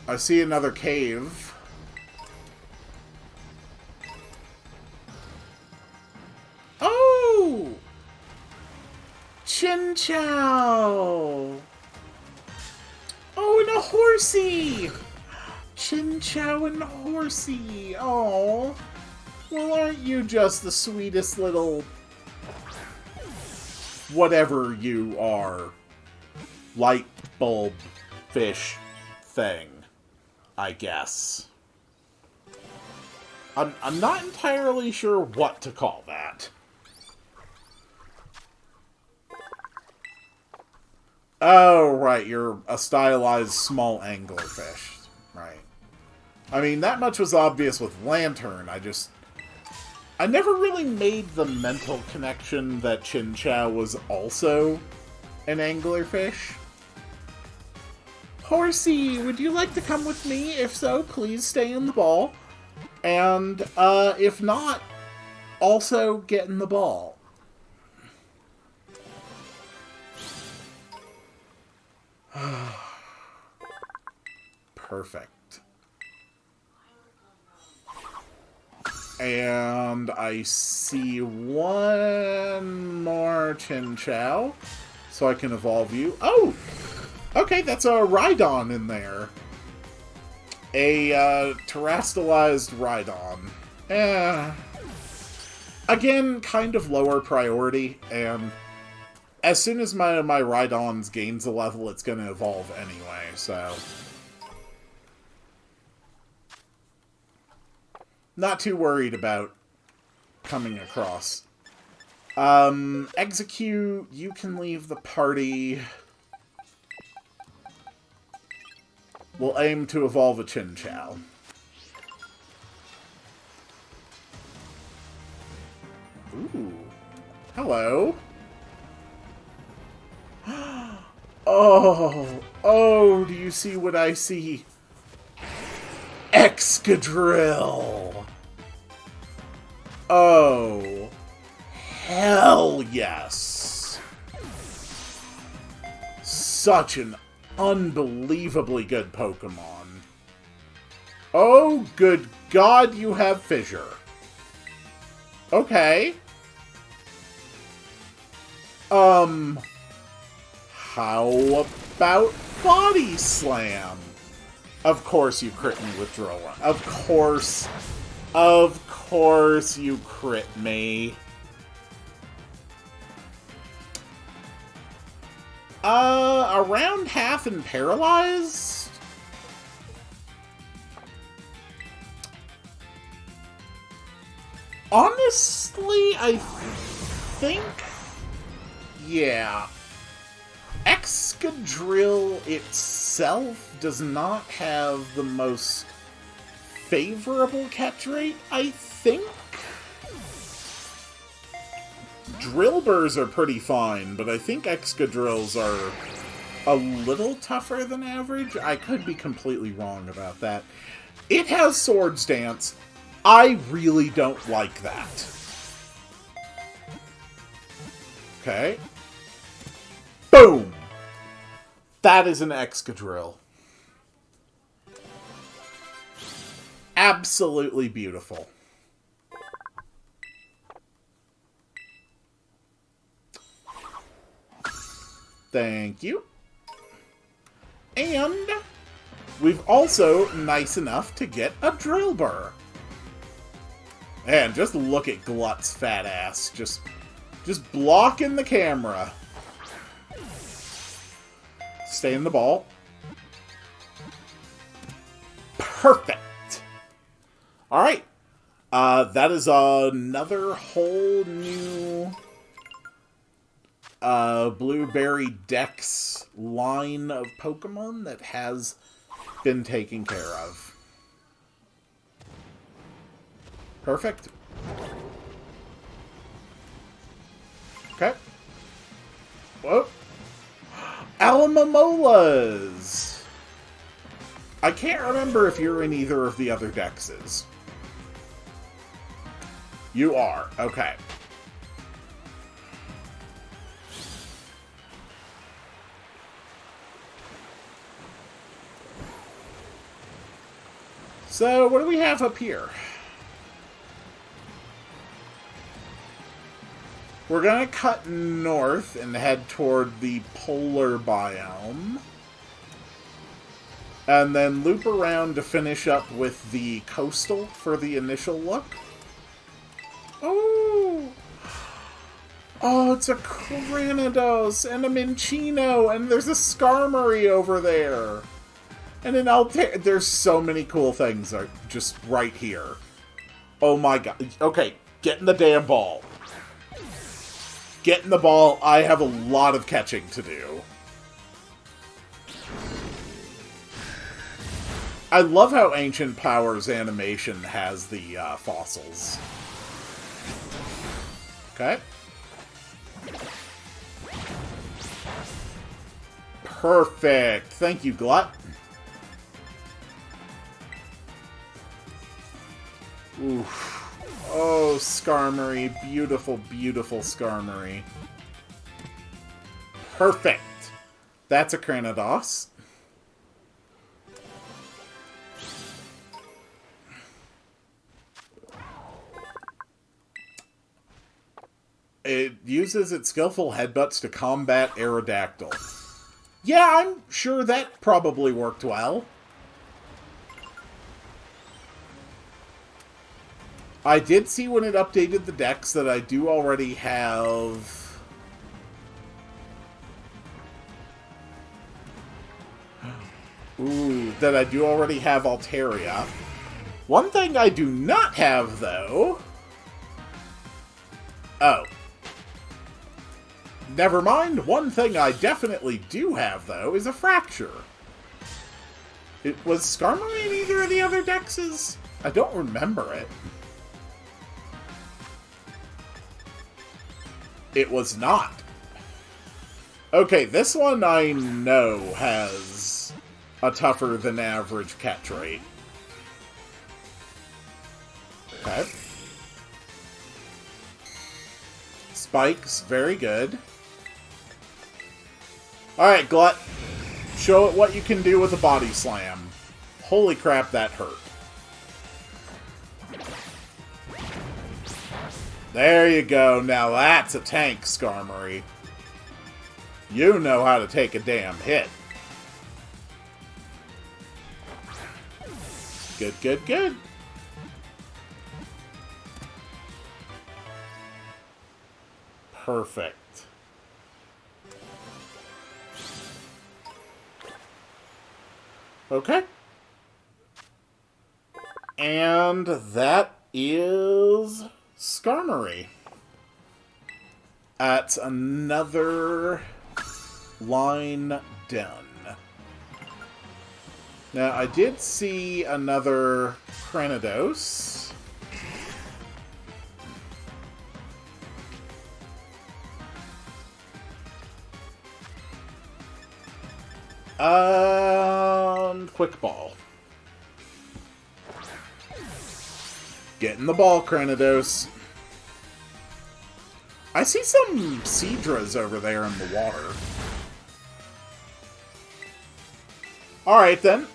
Speaker 1: I see another cave. Oh! Chinchou! Oh, and a horsey! Chinchou and a horsey! Oh, well, aren't you just the sweetest little whatever you are? Light bulb fish thing, I guess. I'm not entirely sure what to call that. Oh, right, you're a stylized small anglerfish. Right. I mean, that much was obvious with Lantern. I never really made the mental connection that Chinchou was also an anglerfish. Horsey, would you like to come with me? If so, please stay in the ball. And, if not, also get in the ball. Perfect. And I see one more Chinchou, so I can evolve you. Oh! Okay, that's a Rhydon in there. A, terastallized Rhydon. Again, kind of lower priority, and as soon as my Rhydons gains a level, it's going to evolve anyway, so... Not too worried about coming across. Execute, you can leave the party. We'll aim to evolve a Chinchou. Ooh. Hello. Oh, do you see what I see? Excadrill! Oh, hell yes! Such an unbelievably good Pokemon. Oh, good God, you have Fissure. Okay. How about Body Slam? Of course you crit me with Drill Run. Of course you crit me. Around half and paralyzed? Honestly, I think... yeah. Excadrill itself does not have the most favorable catch rate, I think. Drillburs are pretty fine, but I think Excadrills are a little tougher than average. I could be completely wrong about that. It has Swords Dance. I really don't like that. Okay. Boom! That is an Excadrill. Absolutely beautiful. Thank you. And we've also nice enough to get a Drillbur. And just look at Glut's fat ass. Just blocking the camera. Stay in the ball. Perfect. Alright. That is another whole new Blueberry Dex line of Pokemon that has been taken care of. Perfect. Okay. Whoa. Alamomolas! I can't remember if you're in either of the other dexes. You are. Okay. So, what do we have up here? We're gonna cut north and head toward the polar biome. And then loop around to finish up with the coastal for the initial look. Oh! Oh, it's a Cranidos and a Minchino, and there's a Skarmory over there. And an Altair. There's so many cool things just right here. Oh my god. Okay, get in the damn ball. Get in the ball. I have a lot of catching to do. I love how Ancient Power's animation has the fossils. Okay. Perfect. Thank you, Glut. Oof. Oh, Skarmory. Beautiful, beautiful Skarmory. Perfect. That's a Cranidos. It uses its skillful headbutts to combat Aerodactyl. Yeah, I'm sure that probably worked well. I did see when it updated the decks that I do already have... Ooh, that I do already have Altaria. One thing I do not have, though... Oh. Never mind. One thing I definitely do have, though, is a Fracture. Was Skarmory in either of the other dexes? I don't remember it. It was not. Okay, this one I know has a tougher than average catch rate. Okay. Spikes, very good. Alright, Glut. Show it what you can do with a Body Slam. Holy crap, that hurt. There you go. Now that's a tank, Skarmory. You know how to take a damn hit. Good, good, good. Perfect. Okay. And that is Skarmory. That's another line done. Now, I did see another Cranidos. Quick Ball. Get in the ball, Cranidos. I see some Seadras over there in the water. Alright then.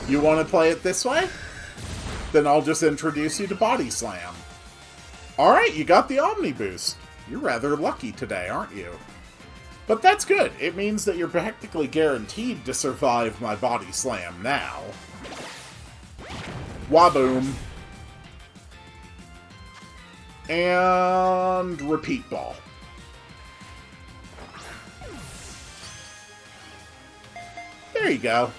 Speaker 1: You want to play it this way? Then I'll just introduce you to Body Slam. Alright, you got the Omni Boost. You're rather lucky today, aren't you? But that's good. It means that you're practically guaranteed to survive my Body Slam now. Waboom. And Repeat Ball. There you go.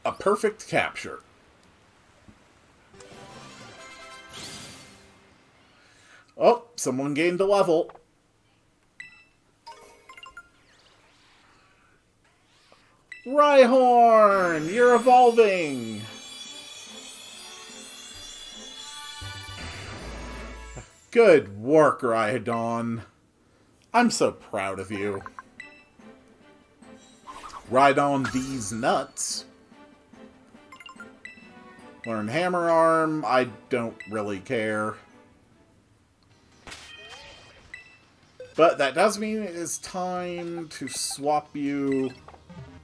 Speaker 1: A perfect capture. Oh, someone gained a level. Rhyhorn, you're evolving. Good work, Rhydon. I'm so proud of you. Ride on these nuts. Learn Hammer Arm. I don't really care. But that does mean it is time to swap you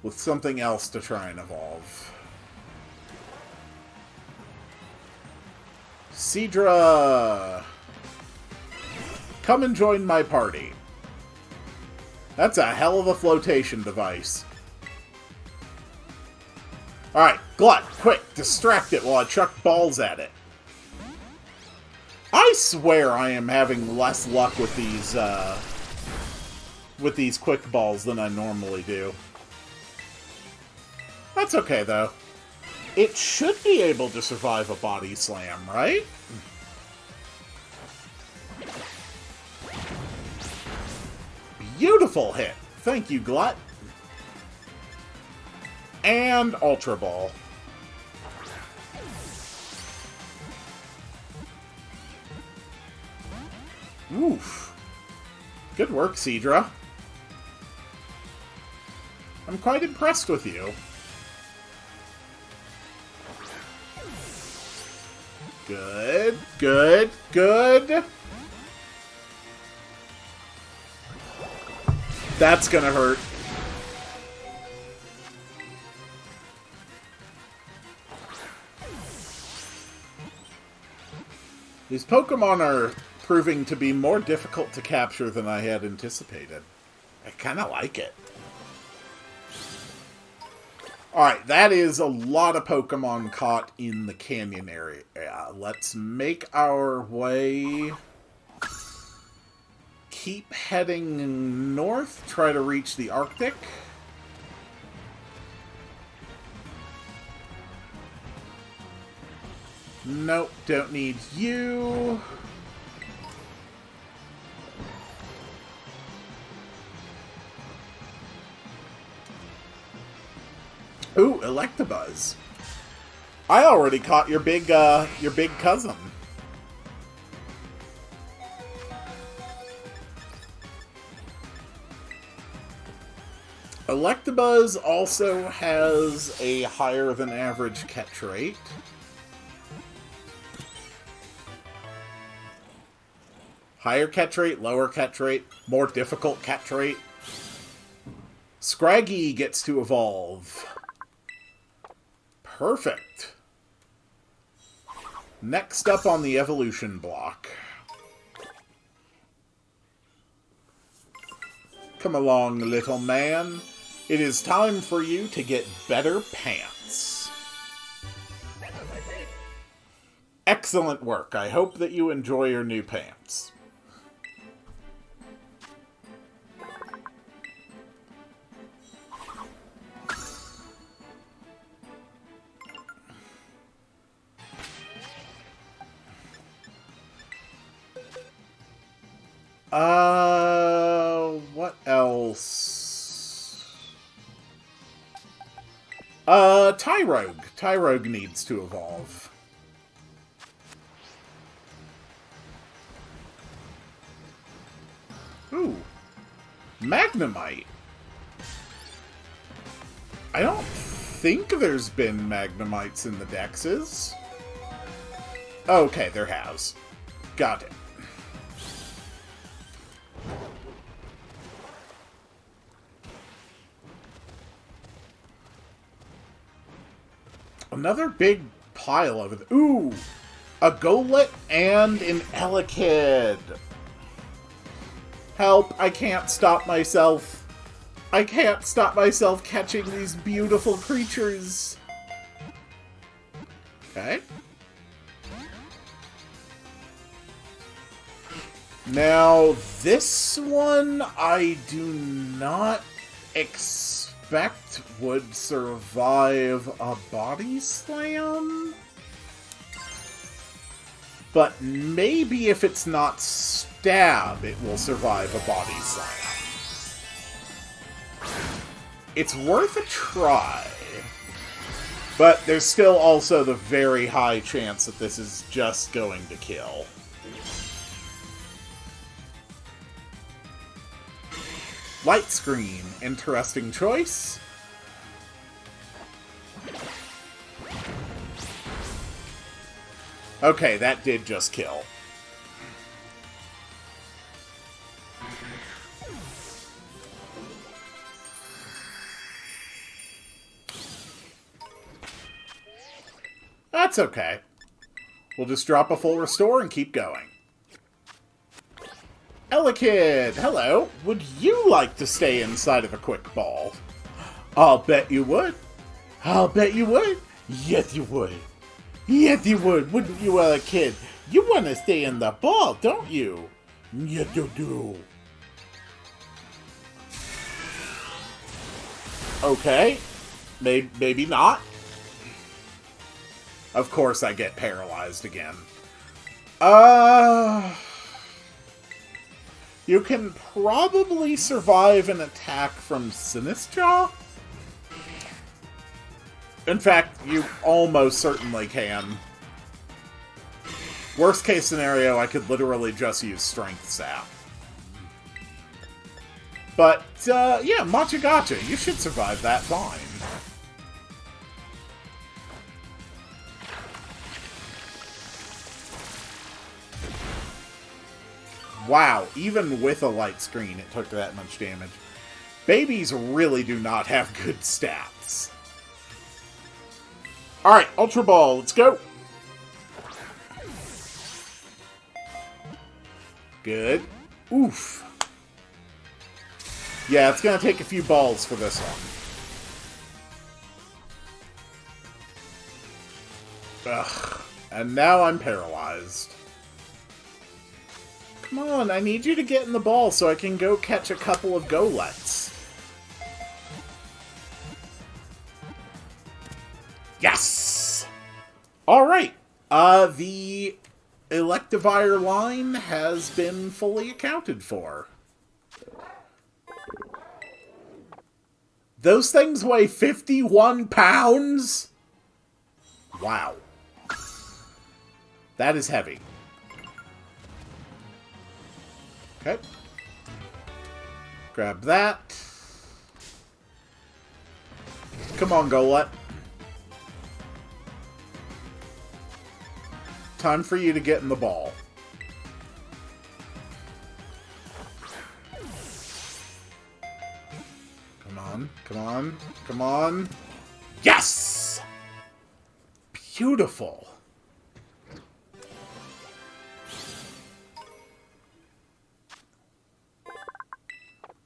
Speaker 1: with something else to try and evolve. Seadra! Come and join my party. That's a hell of a flotation device. Alright, Glut, quick, distract it while I chuck balls at it. I swear I am having less luck with these quick balls than I normally do. That's okay, though. It should be able to survive a body slam, right? Beautiful hit. Thank you, Glut. And Ultra Ball. Oof. Good work, Seadra. I'm quite impressed with you. Good, good, good. That's gonna hurt. These Pokemon are proving to be more difficult to capture than I had anticipated. I kind of like it. Alright, that is a lot of Pokemon caught in the canyon area. Let's make our way... Keep heading north, try to reach the Arctic. Nope, don't need you. Ooh, Electabuzz. I already caught your big cousin. Electabuzz also has a higher than average catch rate. Higher catch rate, lower catch rate, more difficult catch rate. Scraggy gets to evolve. Perfect. Next up on the evolution block. Come along, little man. It is time for you to get better pants. Excellent work. I hope that you enjoy your new pants. What else? Tyrogue. Tyrogue needs to evolve. Ooh. Magnemite. I don't think there's been Magnemites in the Dexes. Okay, there has. Got it. Another big pile over there. Ooh! A Golett and an Elekid. Help! I can't stop myself. I can't stop myself catching these beautiful creatures. Okay. Now, this one I do not expect would survive a body slam. But maybe if it's not stab, it will survive a body slam. It's worth a try. But there's still also the very high chance that this is just going to kill. Light Screen. Interesting choice. Okay, that did just kill. That's okay. We'll just drop a full restore and keep going. Elekid, hello. Would you like to stay inside of a quick ball? I'll bet you would. I'll bet you would. Yes, you would. Yes, you would. Wouldn't you, Elekid? You want to stay in the ball, don't you? Yes, you do. Okay. Maybe not. of course I get paralyzed again. You can probably survive an attack from Sinistcha? In fact, you almost certainly can. Worst case scenario, I could literally just use Strength Sap. But, yeah, Machagacha, you should survive that fine. Wow, even with a light screen, it took that much damage. Babies really do not have good stats. Alright, Ultra Ball, let's go! Good. Oof. Yeah, it's gonna take a few balls for this one. Ugh. And now I'm paralyzed. Come on, I need you to get in the ball so I can go catch a couple of Golets. Yes! Alright. The Electivire line has been fully accounted for. Those things weigh 51 pounds? Wow. That is heavy. Okay. Grab that. Come on, Golett. Time for you to get in the ball. Come on, come on, come on. Yes! Beautiful.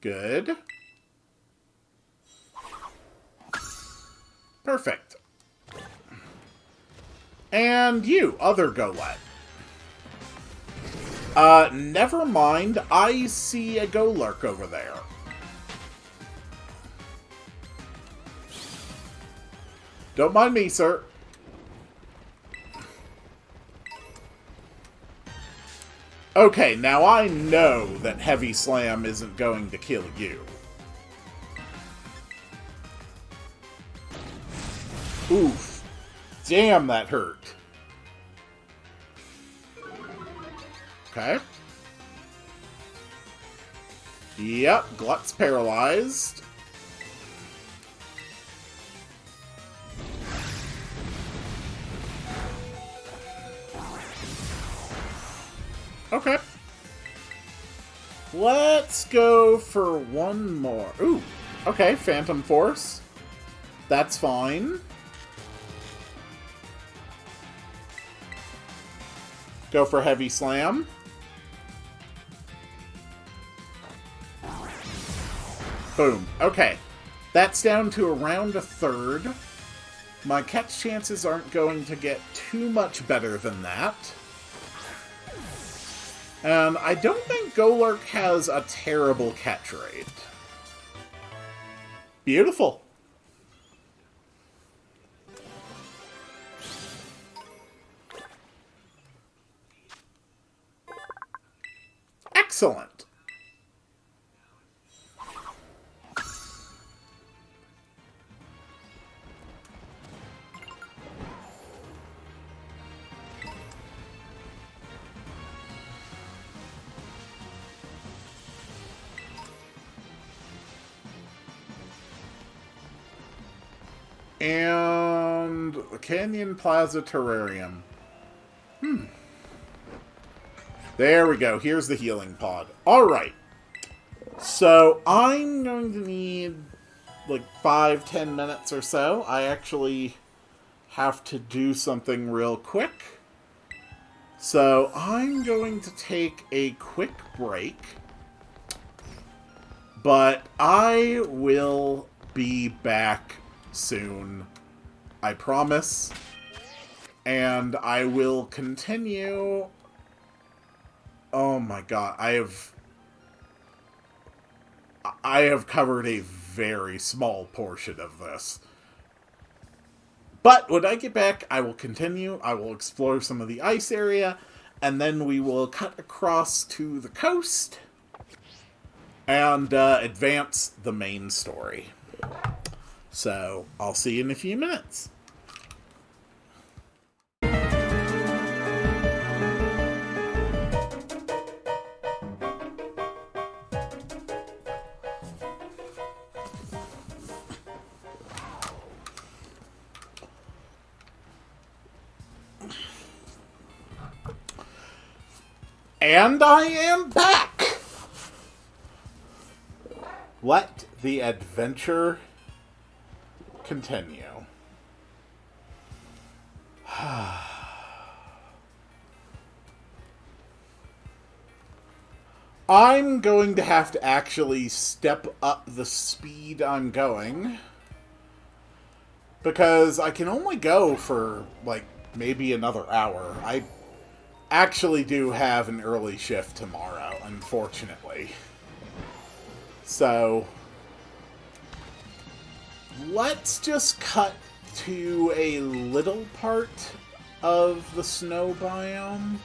Speaker 1: Good. Perfect. And you, other Golett. Never mind. I see a Golurk over there. Don't mind me, sir. Okay, now I know that Heavy Slam isn't going to kill you. Oof. Damn, that hurt. Okay. Yep, Glut's paralyzed. Okay. Let's go for one more. Ooh, okay, Phantom Force. That's fine. Go for Heavy Slam. Boom. Okay. That's down to around a third. My catch chances aren't going to get too much better than that. And I don't think Golurk has a terrible catch rate. Beautiful. Excellent. And the Canyon Plaza Terrarium. There we go. Here's the healing pod. Alright. So, I'm going to need like 5-10 minutes or so. I actually have to do something real quick. So, I'm going to take a quick break. But I will be back soon. I promise. And I will continue. Oh my god, I have covered a very small portion of this. But when I get back, I will continue. I will explore some of the ice area, and then we will cut across to the coast and advance the main story. So, I'll see you in a few minutes. And I am back! Let the adventure continue. I'm going to have to actually step up the speed I'm going, because I can only go for, like, maybe another hour. I actually do have an early shift tomorrow, unfortunately. So, let's just cut to a little part of the snow biome.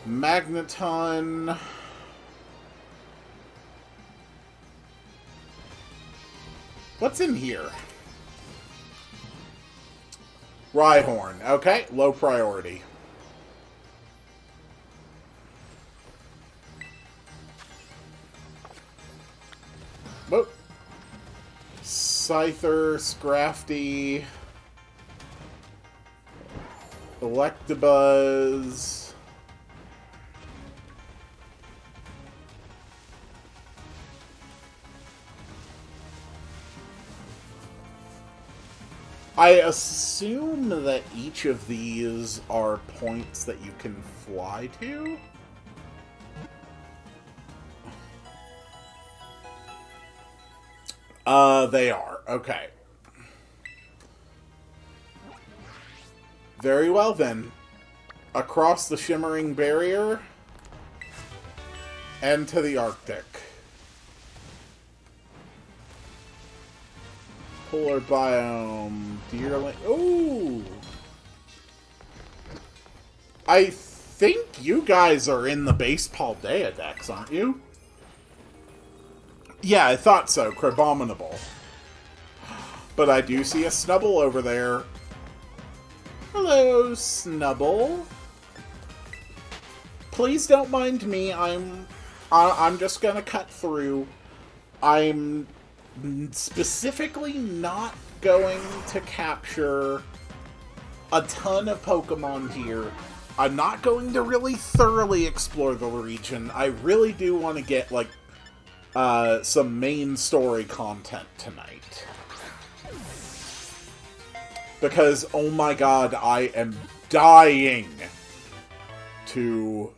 Speaker 1: Magneton. What's in here? Rhyhorn. Okay, low priority. Whoop. Scyther, Scrafty, Electabuzz. I assume that each of these are points that you can fly to? They are. Okay. Very well, then. Across the Shimmering Barrier and to the Arctic. Polar biome, deerling. Ooh! I think you guys are in the base Paldea decks, aren't you? Yeah, I thought so. Crabominable. But I do see a Snubble over there. Hello, Snubble. Please don't mind me. I'm just gonna cut through. I'm specifically not going to capture a ton of Pokemon here. I'm not going to really thoroughly explore the region. I really do want to get, like, some main story content tonight. Because, oh my god, I am dying to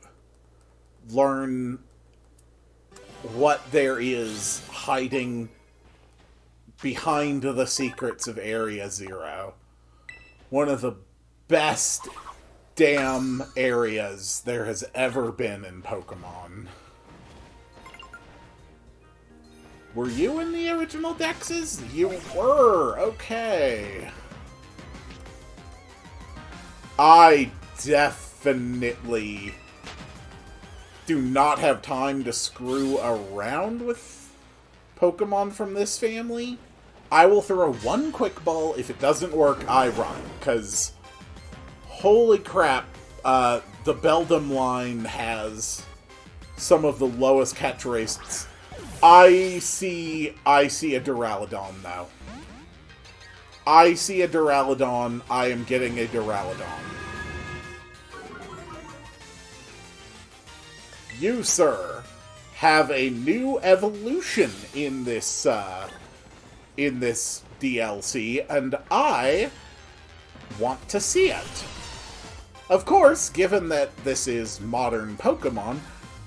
Speaker 1: learn what there is hiding behind the secrets of Area Zero. One of the best damn areas there has ever been in Pokemon. Were you in the original Dexes? You were! Okay. I definitely do not have time to screw around with Pokemon from this family. I will throw one quick ball. If it doesn't work, I run. Because, holy crap, the Beldum line has some of the lowest catch rates. I see a Duraludon, though. I see a Duraludon. I am getting a Duraludon. You, sir, have a new evolution in this DLC, and I want to see it. Of course, given that this is modern Pokemon,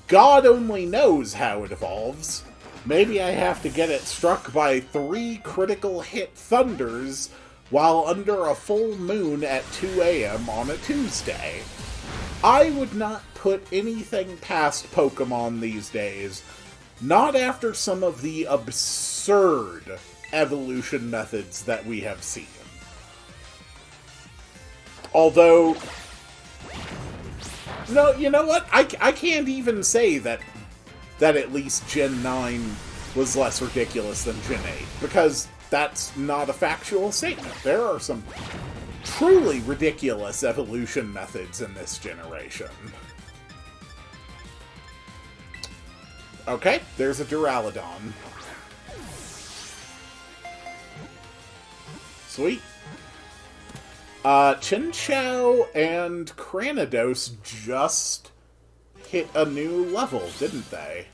Speaker 1: God only knows how it evolves. Maybe I have to get it struck by 3 critical hit thunders while under a full moon at 2 AM on a Tuesday. I would not put anything past Pokemon these days Not after some of the absurd evolution methods that we have seen. Although, no, you know what? I can't even say that at least Gen 9 was less ridiculous than Gen 8, because that's not a factual statement. There are some truly ridiculous evolution methods in this generation. Okay, there's a Duraludon. Sweet. Chinchou and Cranidos just hit a new level, didn't they?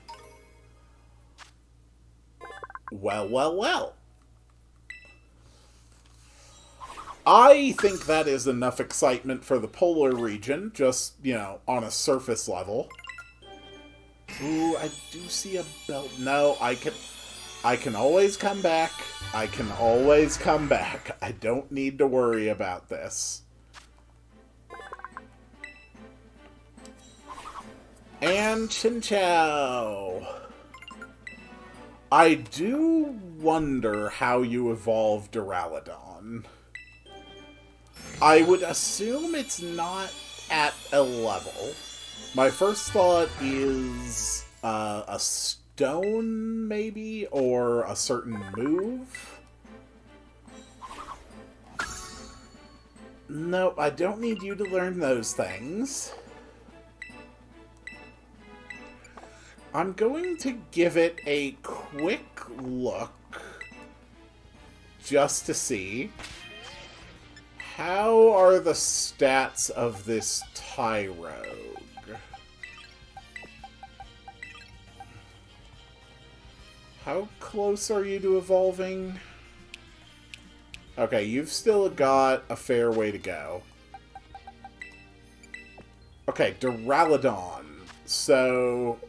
Speaker 1: Well, well, well. I think that is enough excitement for the polar region, just, you know, on a surface level. Ooh, I do see a belt. No, I can always come back. I can always come back. I don't need to worry about this. And Chinchou. I do wonder how you evolve Duraludon. I would assume it's not at a level. My first thought is a stone, maybe, or a certain move. Nope, I don't need you to learn those things. I'm going to give it a quick look, just to see. How are the stats of this Tyrogue? How close are you to evolving? Okay, you've still got a fair way to go. Okay, Duraludon. So,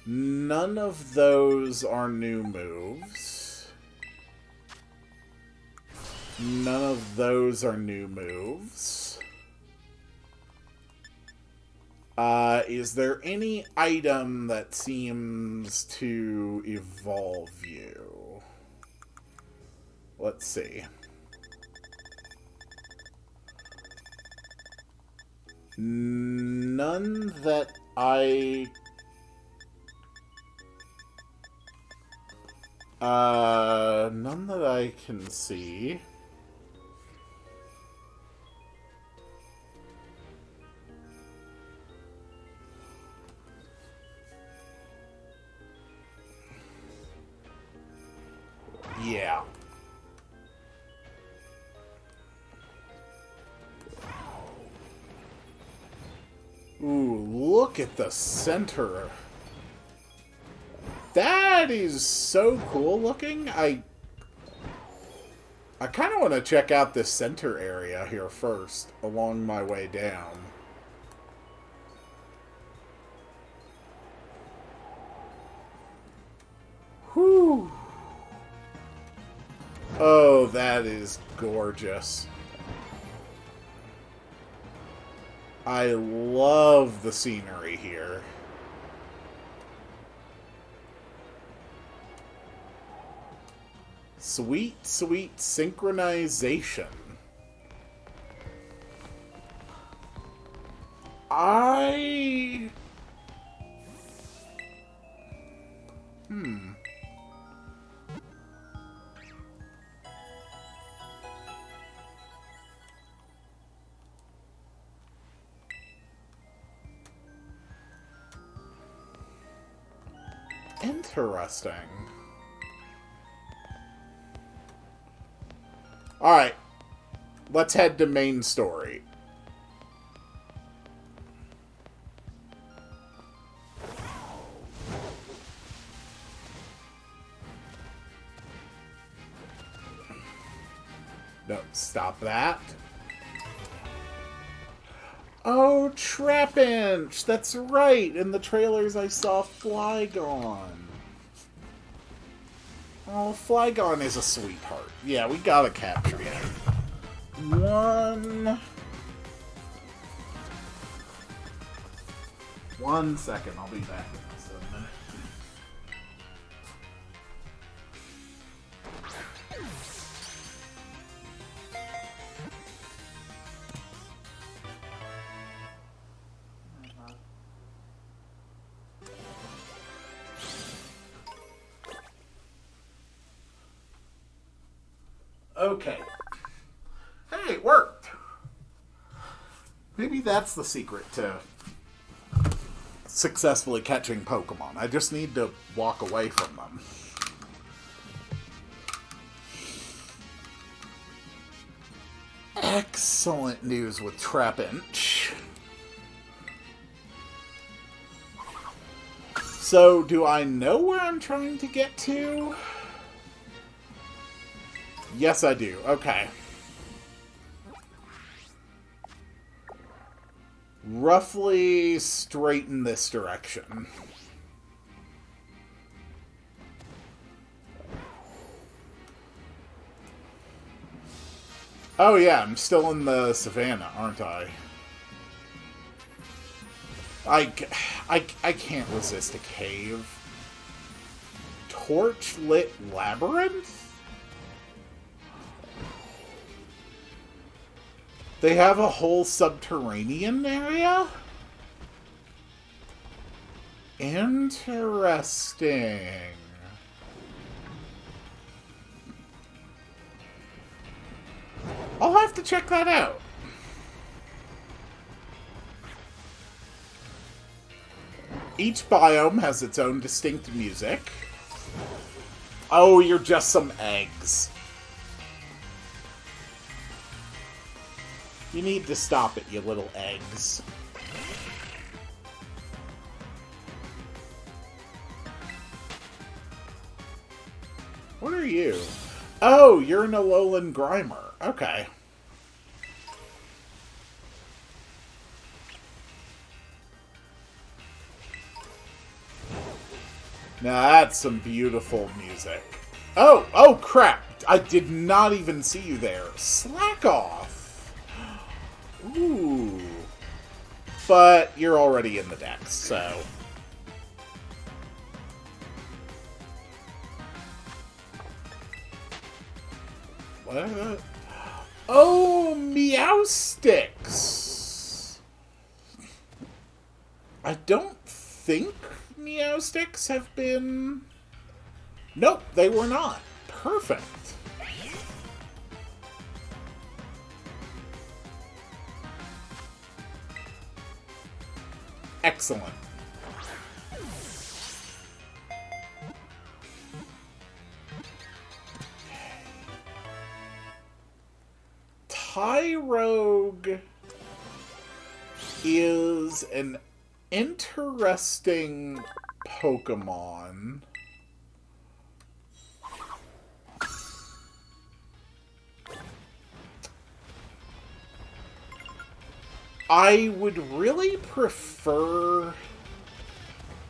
Speaker 1: none of those are new moves. None of those are new moves. Is there any item that seems to evolve you? Let's see. None that I... none that I can see. Yeah. Ooh, look at the center. That is so cool looking. I kind of want to check out this center area here first, along my way down. Whew. Oh, that is gorgeous. I love the scenery here. Sweet, sweet synchronization. Interesting. Alright. Let's head to main story. No, stop that. Oh, Trapinch! That's right! In the trailers I saw Flygon. Oh, Flygon is a sweetheart. Yeah, we gotta capture him. One second, I'll be back in just a minute. Okay. Hey, it worked. Maybe that's the secret to successfully catching Pokemon. I just need to walk away from them. Excellent news with Trapinch. So, do I know where I'm trying to get to? Yes, I do. Okay. Roughly straight in this direction. Oh yeah, I'm still in the savannah, aren't I? I can't resist a cave. Torch-lit labyrinth? They have a whole subterranean area? Interesting. I'll have to check that out. Each biome has its own distinct music. Oh, you're just some eggs. You need to stop it, you little eggs. What are you? Oh, you're an Alolan Grimer. Okay. Now that's some beautiful music. Oh crap! I did not even see you there. Slack off! Ooh. But you're already in the deck, so... What? Oh, Meowsticks! I don't think Meowsticks have been... Nope, they were not. Perfect. Excellent. Tyrogue is an interesting Pokemon. I would really prefer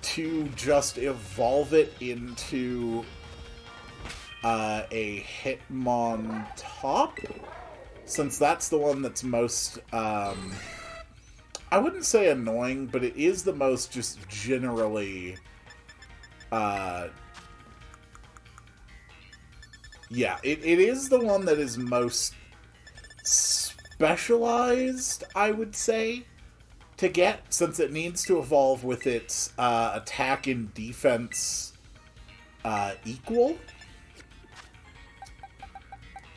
Speaker 1: to just evolve it into a Hitmontop, since that's the one that's most, I wouldn't say annoying, but it is the most just generally, yeah, it is the one that is most specialized, I would say, to get, since it needs to evolve with its attack and defense equal.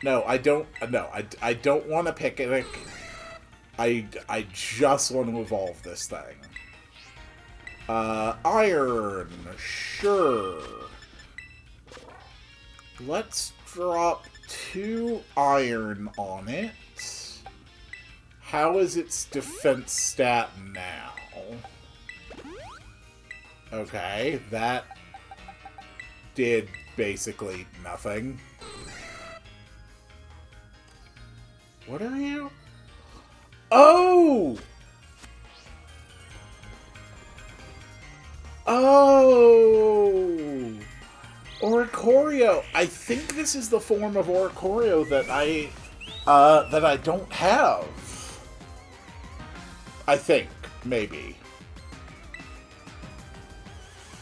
Speaker 1: No, I don't. No, I don't want to pick it. I just want to evolve this thing. Iron, sure. Let's drop 2 iron on it. How is its defense stat now? Okay, that did basically nothing. What are you? Oh! Oh! Oricorio. I think this is the form of Oricorio that I don't have. I think, maybe.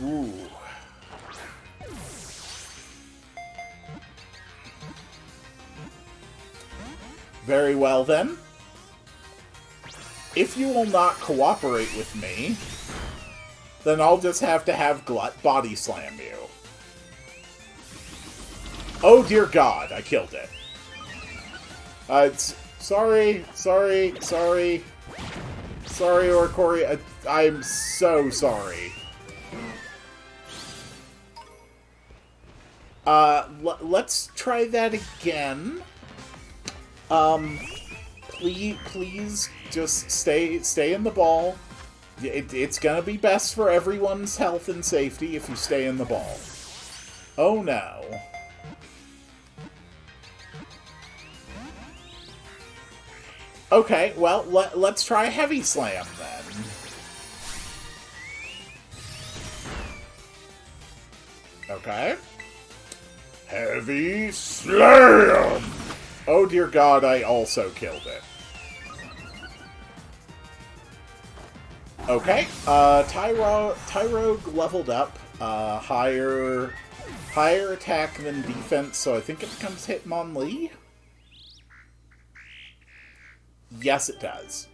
Speaker 1: Ooh. Very well, then. If you will not cooperate with me, then I'll just have to have Glut body slam you. Oh dear God, I killed it. Sorry, Oricori. I'm so sorry. Let's try that again. Please just stay in the ball. It's gonna be best for everyone's health and safety if you stay in the ball. Oh no. Okay, well, let's try Heavy Slam then. Okay. Heavy Slam! Oh dear god, I also killed it. Okay, Tyrogue leveled up, higher attack than defense, so I think it becomes Hitmonlee. Yes, it does.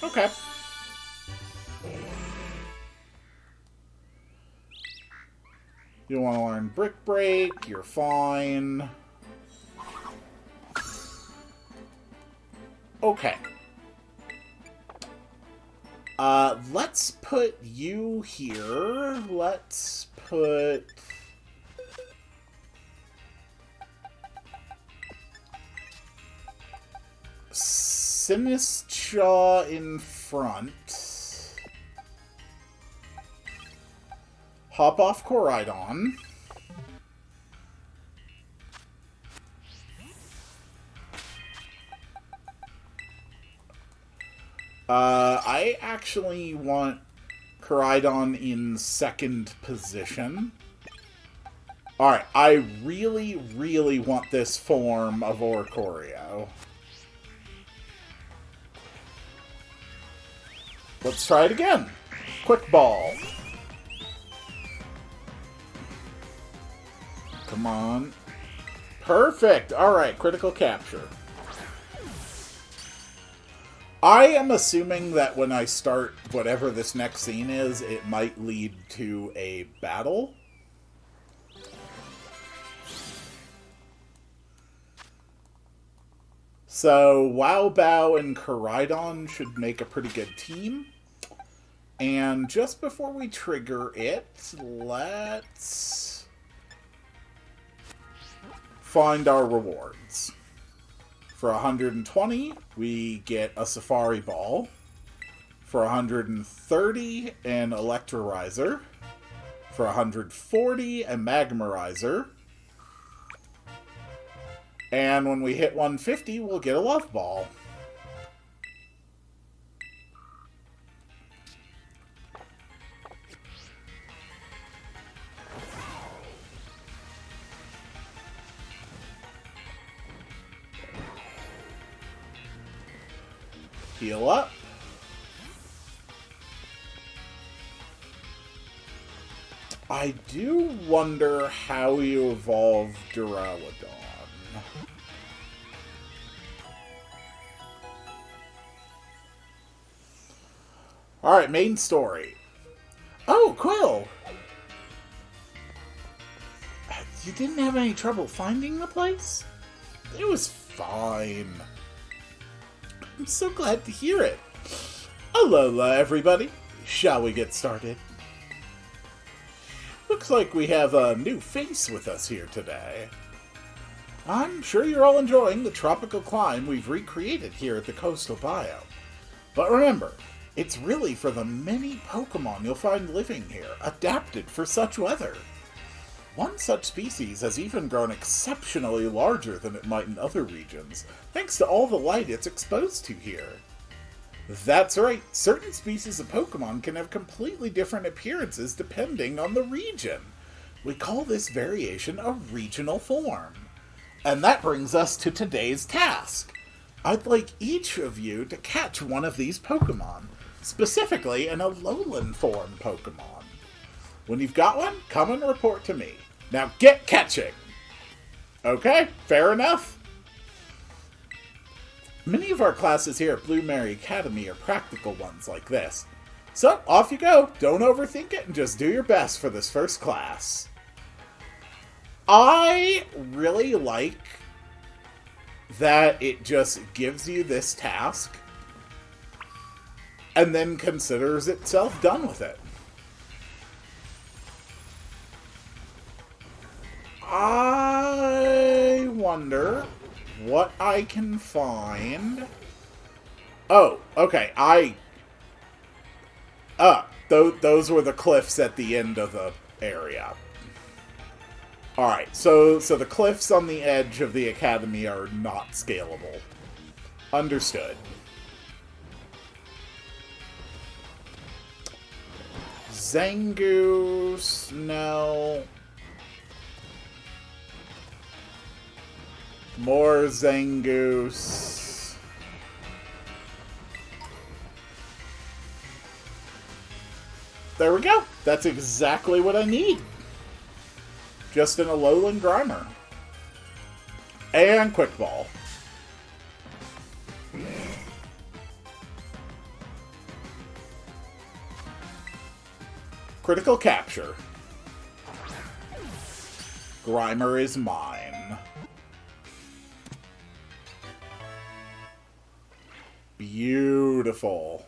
Speaker 1: Okay. You want to learn Brick Break, you're fine. Okay. Let's put you here. Let's put... Sinistcha in front. Hop off Koraidon. I actually want Koraidon in second position. Alright, I really want this form of Oricorio. Let's try it again. Quick Ball. Come on. Perfect! Alright, critical capture. I am assuming that when I start whatever this next scene is, it might lead to a battle. So, Wow Bao and Koraidon should make a pretty good team. And just before we trigger it, let's find our rewards. For 120, we get a Safari Ball. For 130, an Electrorizer. For 140, a Magmarizer. And when we hit 150, we'll get a Love Ball. Heal up. I do wonder how you evolve Duraludon. Alright, main story. Oh, Quill! You didn't have any trouble finding the place? It was fine. I'm so glad to hear it. Alola, everybody. Shall we get started? Looks like we have a new face with us here today. I'm sure you're all enjoying the tropical climb we've recreated here at the coastal biome. But remember, it's really for the many Pokemon you'll find living here, adapted for such weather. One such species has even grown exceptionally larger than it might in other regions, thanks to all the light it's exposed to here. That's right, certain species of Pokemon can have completely different appearances depending on the region. We call this variation a regional form. And that brings us to today's task. I'd like each of you to catch one of these Pokemon, specifically an Alolan form Pokemon. When you've got one, come and report to me. Now get catching! Okay, fair enough. Many of our classes here at Blueberry Academy are practical ones like this. So, off you go. Don't overthink it and just do your best for this first class. I really like that it just gives you this task and then considers itself done with it. I wonder what I can find. Oh, okay. Those were the cliffs at the end of the area. Alright, so the cliffs on the edge of the academy are not scalable. Understood. Zangoose, no. More Zangoose. There we go. That's exactly what I need. Just an Alolan Grimer. And Quick Ball. Critical Capture. Grimer is mine. Beautiful.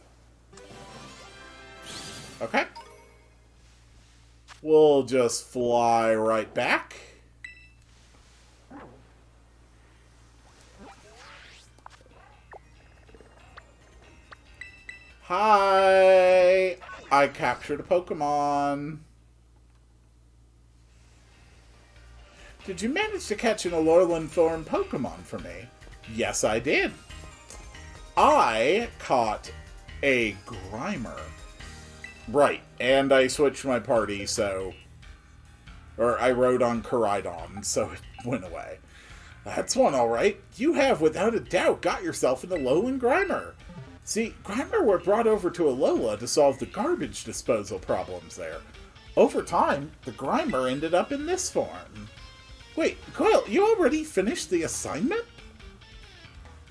Speaker 1: Okay. We'll just fly right back. Hi! I captured a Pokemon. Did you manage to catch an Alolan Thorn Pokemon for me? Yes, I did. I caught a Grimer. Right, and I switched my party, so... Or I rode on Koraidon, so it went away. That's one alright. You have, without a doubt, got yourself an Alolan Grimer. See, Grimer were brought over to Alola to solve the garbage disposal problems there. Over time, the Grimer ended up in this form. Wait, Quill, you already finished the assignment?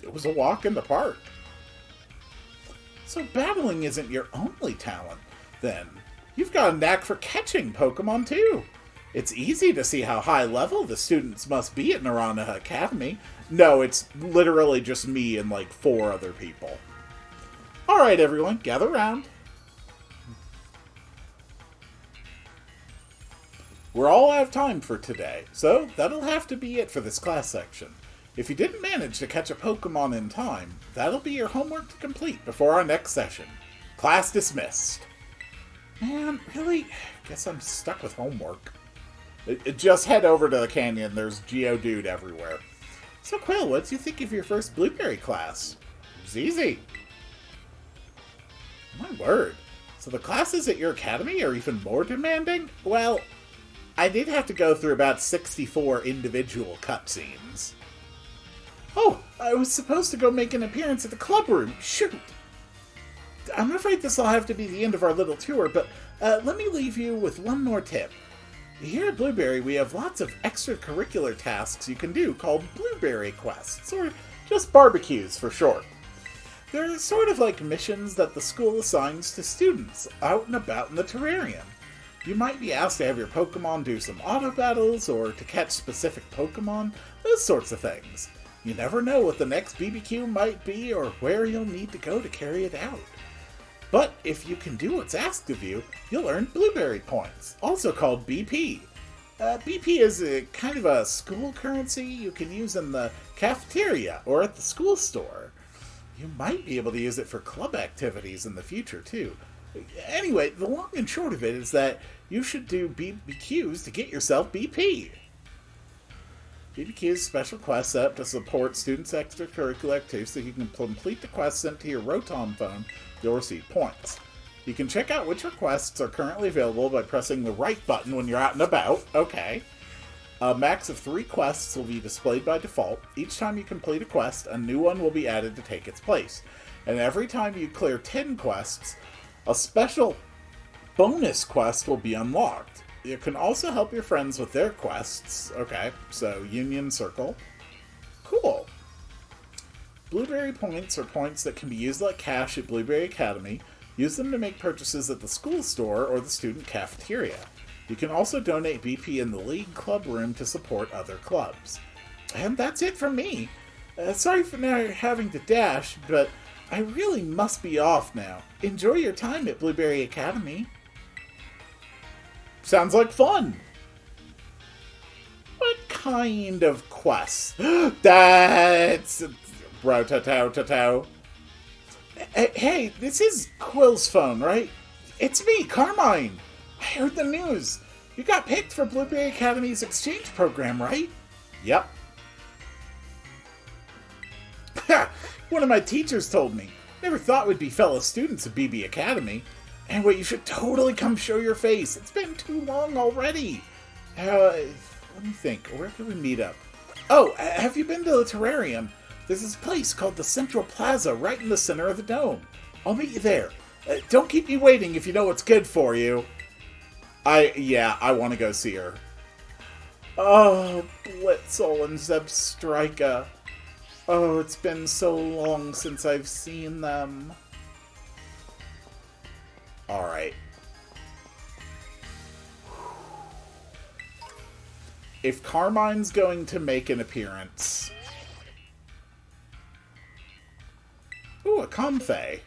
Speaker 1: It was a walk in the park. So battling isn't your only talent, then. You've got a knack for catching Pokemon, too. It's easy to see how high level the students must be at Naranja Academy. No, it's literally just me and like 4 other people. Alright, everyone, gather round. We're all out of time for today, so that'll have to be it for this class section. If you didn't manage to catch a Pokemon in time, that'll be your homework to complete before our next session. Class dismissed. Man, really? Guess I'm stuck with homework. Just head over to the canyon, there's Geodude everywhere. So Quill, what do you think of your first Blueberry class? It was easy. My word. So the classes at your academy are even more demanding? Well, I did have to go through about 64 individual cutscenes. Oh, I was supposed to go make an appearance at the club room. Shoot! I'm afraid this will have to be the end of our little tour, but let me leave you with one more tip. Here at Blueberry, we have lots of extracurricular tasks you can do called Blueberry Quests, or just barbecues for short. They're sort of like missions that the school assigns to students out and about in the terrarium. You might be asked to have your Pokemon do some auto battles, or to catch specific Pokemon, those sorts of things. You never know what the next BBQ might be or where you'll need to go to carry it out. But if you can do what's asked of you, you'll earn Blueberry Points, also called BP. BP is a kind of a school currency you can use in the cafeteria or at the school store. You might be able to use it for club activities in the future, too. Anyway, the long and short of it is that you should do BBQs to get yourself BP. BBQ's special quest set up to support students' extracurricular activities so you can complete the quest sent to your Rotom phone. You'll receive points. You can check out which requests are currently available by pressing the right button when you're out and about. Okay. A max of 3 quests will be displayed by default. Each time you complete a quest, a new one will be added to take its place. And every time you clear 10 quests, a special bonus quest will be unlocked. You can also help your friends with their quests. Okay, so Union Circle. Cool. Blueberry Points are points that can be used like cash at Blueberry Academy. Use them to make purchases at the school store or the student cafeteria. You can also donate BP in the League Club room to support other clubs. And that's it from me. Sorry for now having to dash, but I really must be off now. Enjoy your time at Blueberry Academy. Sounds like fun. What kind of quest? That's... Bro-ta-tow-ta-tow. Hey, this is Quill's phone, right? It's me, Carmine. I heard the news. You got picked for Blueberry Academy's exchange program, right? Yep. One of my teachers told me. Never thought we'd be fellow students at BB Academy. Anyway, you should totally come show your face. It's been too long already. Let me think. Where can we meet up? Oh, have you been to the Terarium? There's this place called the Central Plaza right in the center of the dome. I'll meet you there. Don't keep me waiting if you know what's good for you. I want to go see her. Oh, Blitzel and Zebstrika. Oh, it's been so long since I've seen them. Alright. If Carmine's going to make an appearance... Ooh, a Comfey.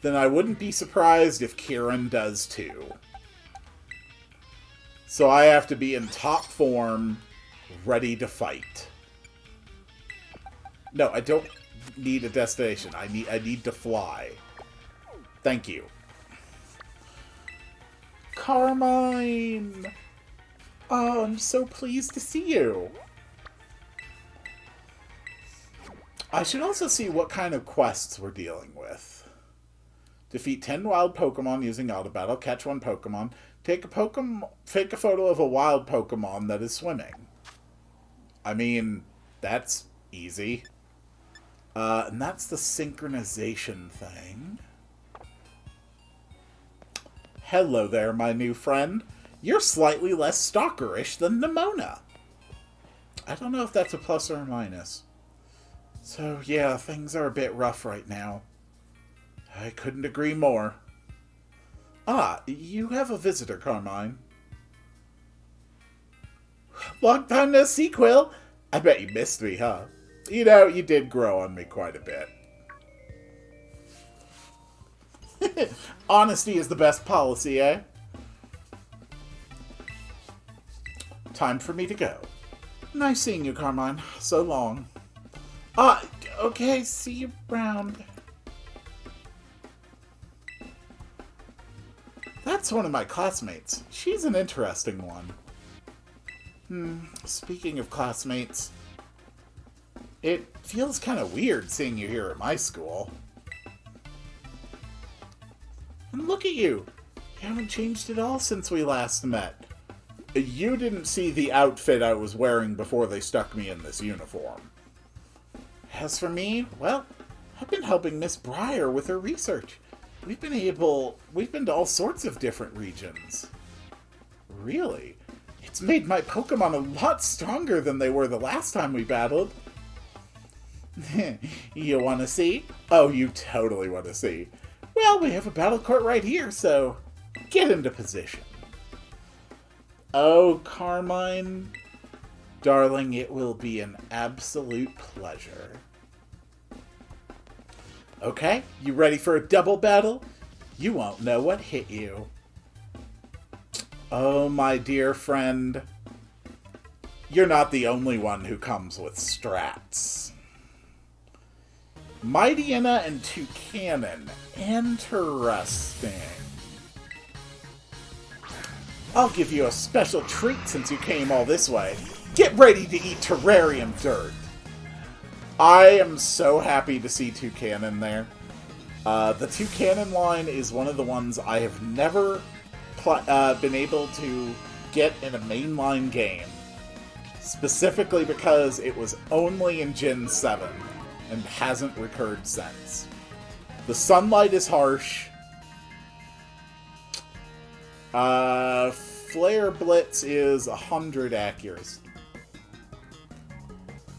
Speaker 1: Then I wouldn't be surprised if Kieran does too. So I have to be in top form, ready to fight. No, I don't need a destination. I need to fly. Thank you. Carmine! Oh, I'm so pleased to see you. I should also see what kind of quests we're dealing with. Defeat 10 wild Pokemon using Auto Battle. Catch 1 Pokemon. Take a photo of a wild Pokemon that is swimming. I mean, that's easy. And that's the synchronization thing. Hello there, my new friend. You're slightly less stalkerish than Nimona. I don't know if that's a plus or a minus. So, yeah, things are a bit rough right now. I couldn't agree more. Ah, you have a visitor, Carmine. Long time no see, Quill. I bet you missed me, huh? You know, you did grow on me quite a bit. Honesty is the best policy, eh? Time for me to go. Nice seeing you, Carmine. So long. Okay, see you around. That's one of my classmates. She's an interesting one. Speaking of classmates, it feels kind of weird seeing you here at my school. And look at you. You haven't changed at all since we last met. You didn't see the outfit I was wearing before they stuck me in this uniform. As for me, well, I've been helping Miss Breyer with her research. We've been to all sorts of different regions. Really? It's made my Pokemon a lot stronger than they were the last time we battled. You want to see? Oh, you totally want to see. Well, we have a battle court right here, so get into position. Oh, Carmine. Darling, it will be an absolute pleasure. Okay, you ready for a double battle? You won't know what hit you. Oh, my dear friend. You're not the only one who comes with strats. Mightyena and Toucanon. Interesting. I'll give you a special treat since you came all this way. Get ready to eat terrarium dirt. I am so happy to see Toucanon there. The Toucanon line is one of the ones I have never been able to get in a mainline game. Specifically because it was only in Gen 7 and hasn't recurred since. The sunlight is harsh. Flare Blitz is 100 accuracy.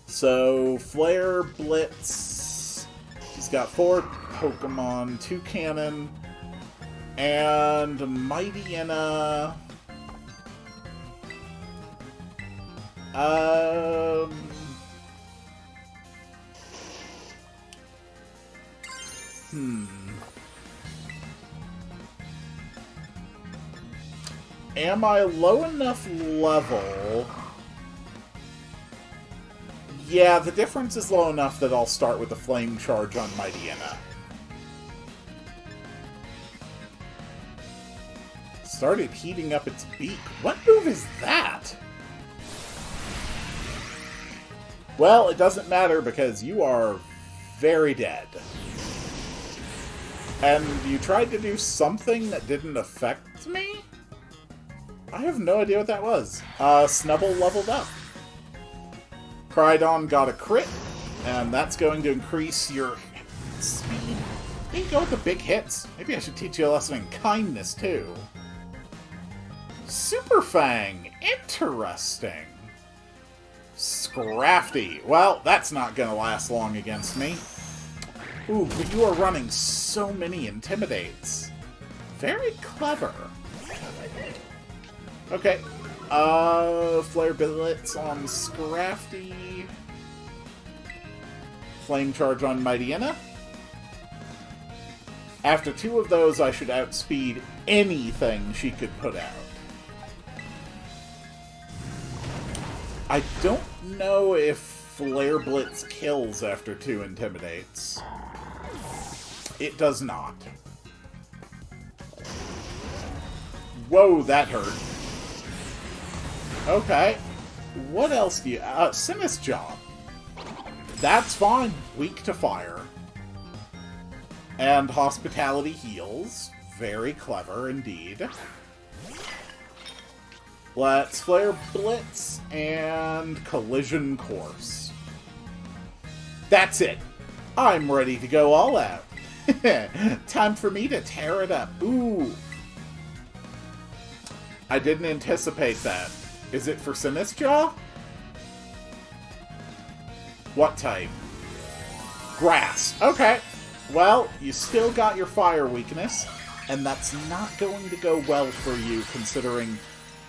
Speaker 1: So, Flare Blitz, he's got 4 Pokemon, Toucanon. And Mightyena... Am I low enough level? Yeah, the difference is low enough that I'll start with a Flame Charge on Mightyena. Started heating up its beak. What move is that? Well, it doesn't matter because you are very dead. And you tried to do something that didn't affect me? I have no idea what that was. Snubble leveled up. Crydon got a crit, and that's going to increase your speed. You go with the big hits. Maybe I should teach you a lesson in kindness, too. Super Fang! Interesting. Scrafty. Well, that's not gonna last long against me. Ooh, but you are running so many Intimidates. Very clever. Okay. Flare Billets on Scrafty. Flame Charge on Mightyena. After 2 of those, I should outspeed anything she could put out. I don't know if Flare Blitz kills after 2 Intimidates. It does not. Whoa, that hurt. Okay. What else do you... Sinistjaw. That's fine. Weak to fire. And Hospitality heals. Very clever indeed. Let's Flare Blitz and Collision Course. That's it. I'm ready to go all out. Time for me to tear it up. Ooh. I didn't anticipate that. Is it for Sinistjaw? What type? Grass. Okay. Well, you still got your fire weakness, and that's not going to go well for you considering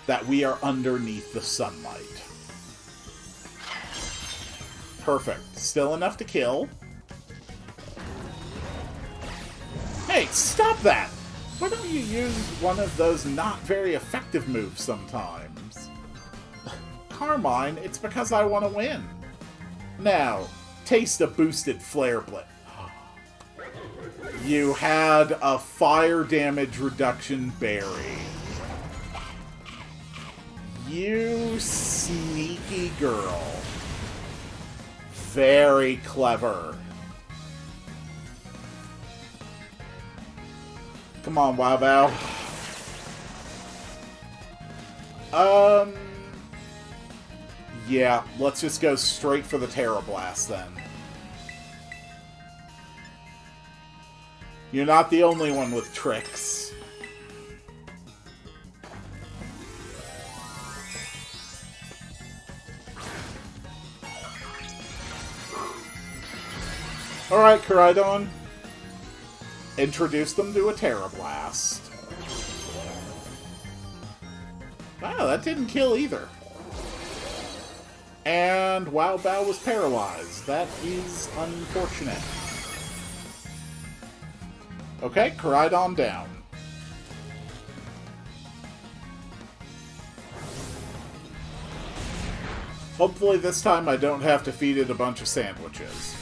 Speaker 1: that we are underneath the sunlight. Perfect. Still enough to kill. Hey, stop that! Why don't you use one of those not very effective moves sometimes? Carmine, it's because I want to win. Now, taste a boosted Flare Blitz. You had a fire damage reduction berry. You sneaky girl. Very clever. Come on, Wow. Yeah, let's just go straight for the Terra Blast then. You're not the only one with tricks. Alright, Crydon. Introduce them to a Terra Blast. Wow, that didn't kill either. And Wow was paralyzed. That is unfortunate. Okay, Crydon down. Hopefully this time I don't have to feed it a bunch of sandwiches.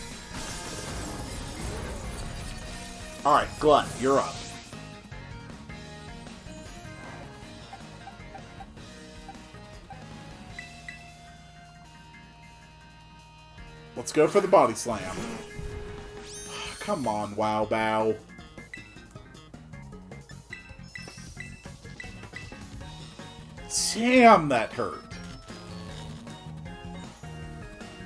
Speaker 1: Alright, Glut, you're up. Let's go for the Body Slam. Come on, Wow. Damn, that hurt.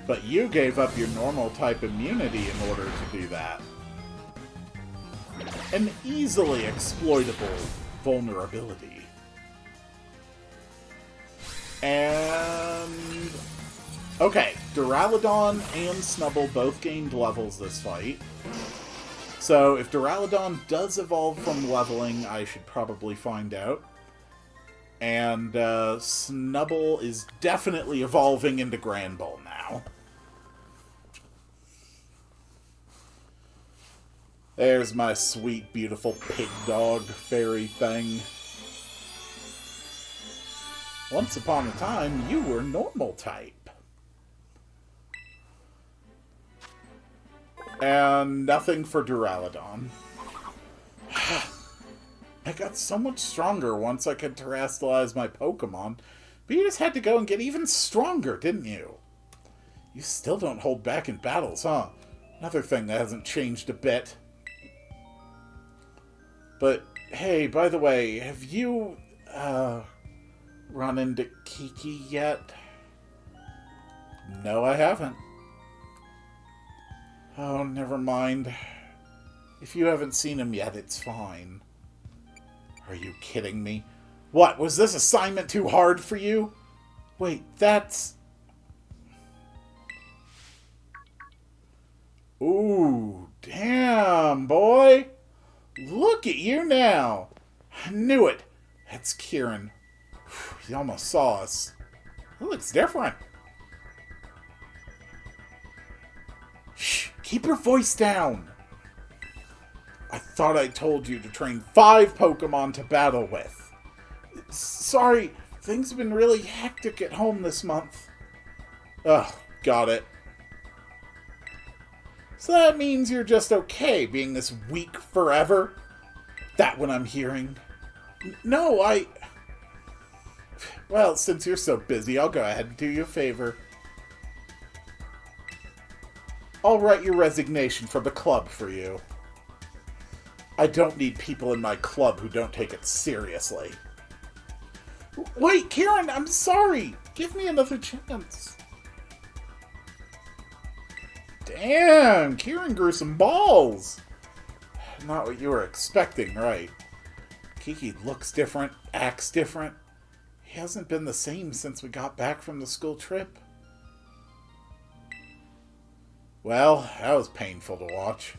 Speaker 1: But you gave up your normal type immunity in order to do that. An easily exploitable vulnerability. And... okay, Duraludon and Snubble both gained levels this fight. So if Duraludon does evolve from leveling, I should probably find out. And Snubbull is definitely evolving into Granbull now. There's my sweet, beautiful pig dog fairy thing. Once upon a time, you were normal type. And nothing for Duraludon. I got so much stronger once I could terrestrialize my Pokemon, but you just had to go and get even stronger, didn't you? You still don't hold back in battles, huh? Another thing that hasn't changed a bit. But, hey, by the way, have you, run into Kiki yet? No, I haven't. Oh, never mind. If you haven't seen him yet, it's fine. Are you kidding me? What, was this assignment too hard for you? Wait, that's... Ooh, damn, boy! Look at you now! I knew it! That's Kieran. He almost saw us. It looks different. Shh! Keep your voice down! I thought I told you to train 5 Pokemon to battle with. Sorry, things have been really hectic at home this month. Ugh, got it. So that means you're just okay being this weak forever? That what I'm hearing? No, Well, since you're so busy, I'll go ahead and do you a favor. I'll write your resignation from the club for you. I don't need people in my club who don't take it seriously. Wait, Kieran, I'm sorry! Give me another chance. Damn, Kieran grew some balls! Not what you were expecting, right? Kiki looks different, acts different. He hasn't been the same since we got back from the school trip. Well, that was painful to watch.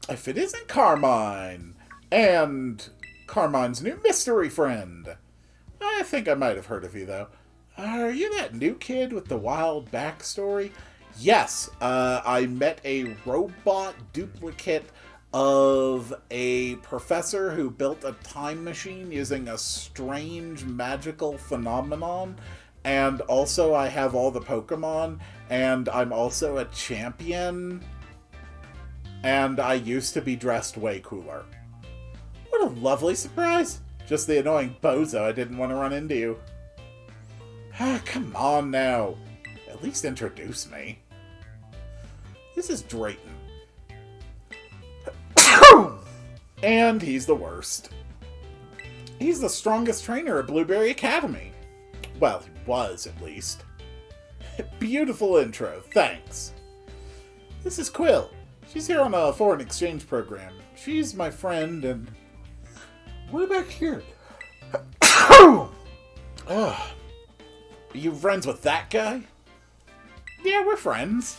Speaker 1: If it isn't Carmine! And Carmine's new mystery friend! I think I might have heard of you, though. Are you that new kid with the wild backstory? Yes, I met a robot duplicate of a professor who built a time machine using a strange magical phenomenon. And also I have all the Pokemon, and I'm also a champion. And I used to be dressed way cooler. What a lovely surprise! Just the annoying bozo I didn't want to run into you. Ah, come on now. At least introduce me. This is Drayton. And he's the worst. He's the strongest trainer at Blueberry Academy. Well, he was, at least. Beautiful intro, thanks. This is Quill. She's here on a foreign exchange program. She's my friend, and... What about here? Are you friends with that guy? Yeah, we're friends.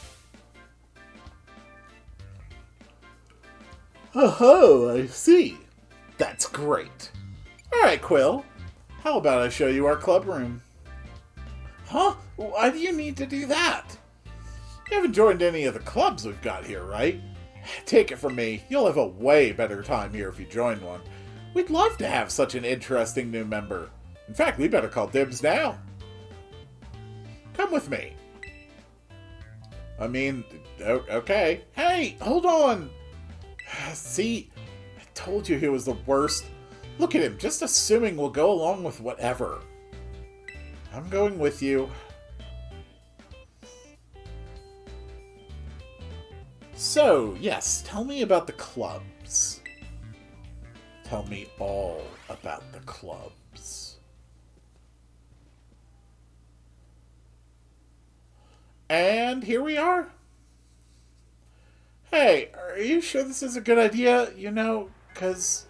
Speaker 1: Oh, I see. That's great. Alright, Quill. How about I show you our club room? Huh? Why do you need to do that? You haven't joined any of the clubs we've got here, right? Take it from me, you'll have a way better time here if you join one. We'd love to have such an interesting new member. In fact, we better call dibs now. Come with me. I mean, okay. Hey, hold on. See, I told you he was the worst. Look at him, just assuming we'll go along with whatever. I'm going with you. So, yes, tell me about the clubs. Tell me all about the clubs. And here we are. Hey, are you sure this is a good idea? You know, Cause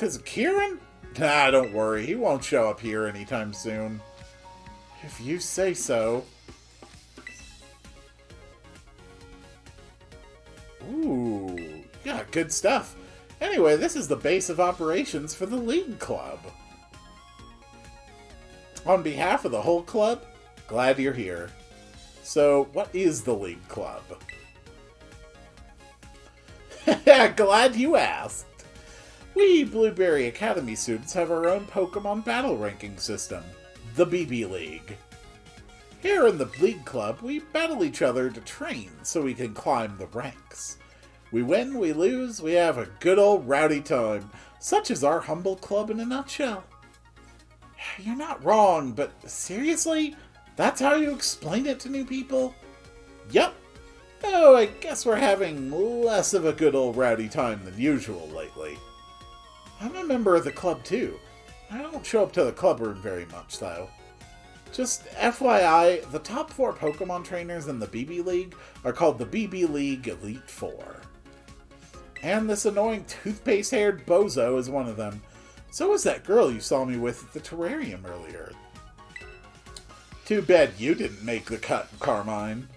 Speaker 1: of Kieran? Nah, don't worry. He won't show up here anytime soon. If you say so. Ooh, yeah, good stuff. Anyway, this is the base of operations for the League Club. On behalf of the whole club, glad you're here. So, what is the League Club? Glad you asked. We Blueberry Academy students have our own Pokemon battle ranking system, the BB League. Here in the League Club, we battle each other to train so we can climb the ranks. We win, we lose, we have a good old rowdy time. Such is our humble club in a nutshell. You're not wrong, but seriously? That's how you explain it to new people? Yep. Oh, I guess we're having less of a good old rowdy time than usual lately. I'm a member of the club too. I don't show up to the club room very much, though. Just FYI, the top 4 Pokemon trainers in the BB League are called the BB League Elite Four. And this annoying toothpaste-haired bozo is one of them. So is that girl you saw me with at the terrarium earlier. Too bad you didn't make the cut, Carmine.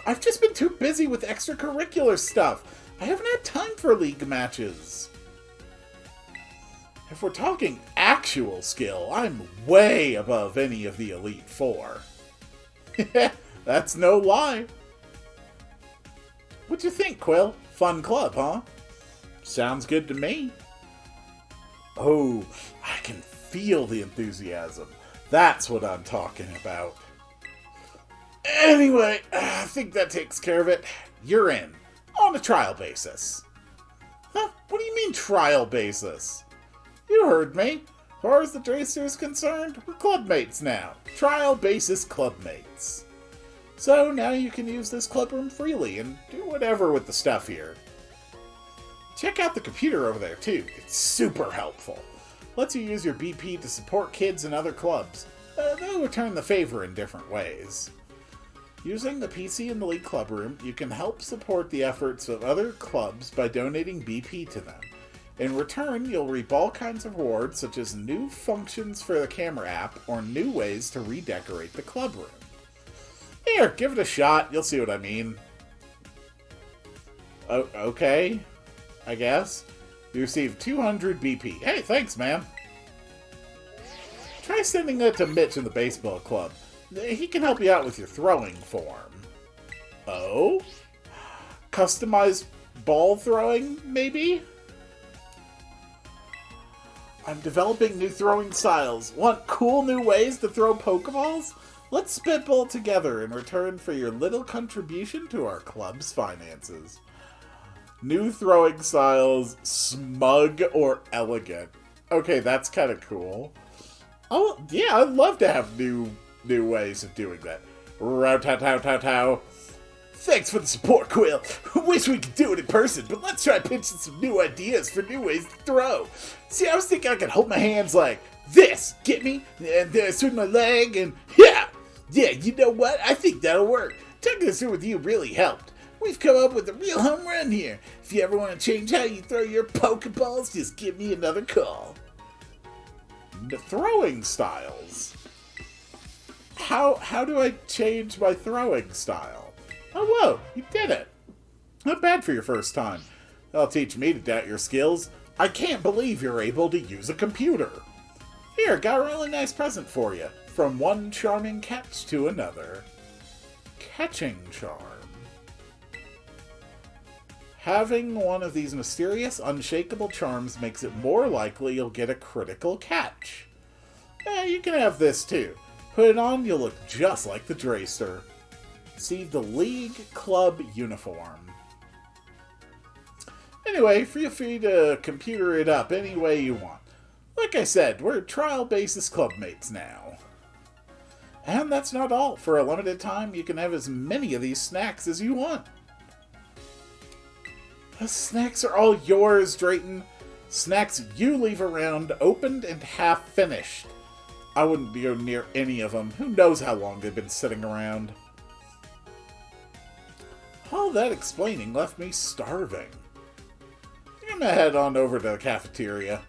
Speaker 1: I've just been too busy with extracurricular stuff. I haven't had time for league matches. If we're talking actual skill, I'm way above any of the Elite Four. That's no lie. What'd you think, Quill? Fun club, huh? Sounds good to me. Oh, I can feel the enthusiasm. That's what I'm talking about. Anyway, I think that takes care of it. You're in. On a trial basis. Huh? What do you mean trial basis? You heard me. As far as the Dracer is concerned, we're clubmates now. Trial basis clubmates. So now you can use this clubroom freely and do whatever with the stuff here. Check out the computer over there too. It's super helpful. Lets you use your BP to support kids in other clubs. They'll return the favor in different ways. Using the PC in the League Club Room, you can help support the efforts of other clubs by donating BP to them. In return, you'll reap all kinds of rewards, such as new functions for the camera app or new ways to redecorate the club room. Here, give it a shot. You'll see what I mean. Okay, I guess. You received 200 BP. Hey, thanks, man. Try sending that to Mitch in the baseball club. He can help you out with your throwing form. Oh? Customized ball throwing, maybe? I'm developing new throwing styles. Want cool new ways to throw Pokeballs? Let's spitball together in return for your little contribution to our club's finances. New throwing styles, smug or elegant. Okay, that's kind of cool. Oh, yeah, I'd love to have new ways of doing that. Row-tow-tow-tow-tow. Thanks for the support, Quill. Wish we could do it in person, but let's try pitching some new ideas for new ways to throw. See, I was thinking I could hold my hands like this, get me? And then swing my leg and yeah, you know what? I think that'll work. Talking this through with you really helped. We've come up with a real home run here. If you ever want to change how you throw your Pokeballs, just give me another call. The throwing styles. How do I change my throwing style? Oh, whoa, you did it. Not bad for your first time. That'll teach me to doubt your skills. I can't believe you're able to use a computer. Here, got a really nice present for you. From one charming catch to another. Catching charm. Having one of these mysterious, unshakable charms makes it more likely you'll get a critical catch. You can have this too. Put it on, you'll look just like the Dracer. See the League Club uniform. Anyway, feel free to computer it up any way you want. Like I said, we're trial basis clubmates now. And that's not all. For a limited time, you can have as many of these snacks as you want. The snacks are all yours, Drayton. Snacks you leave around, opened and half finished. I wouldn't go near any of them. Who knows how long they've been sitting around. All that explaining left me starving. I'm gonna head on over to the cafeteria.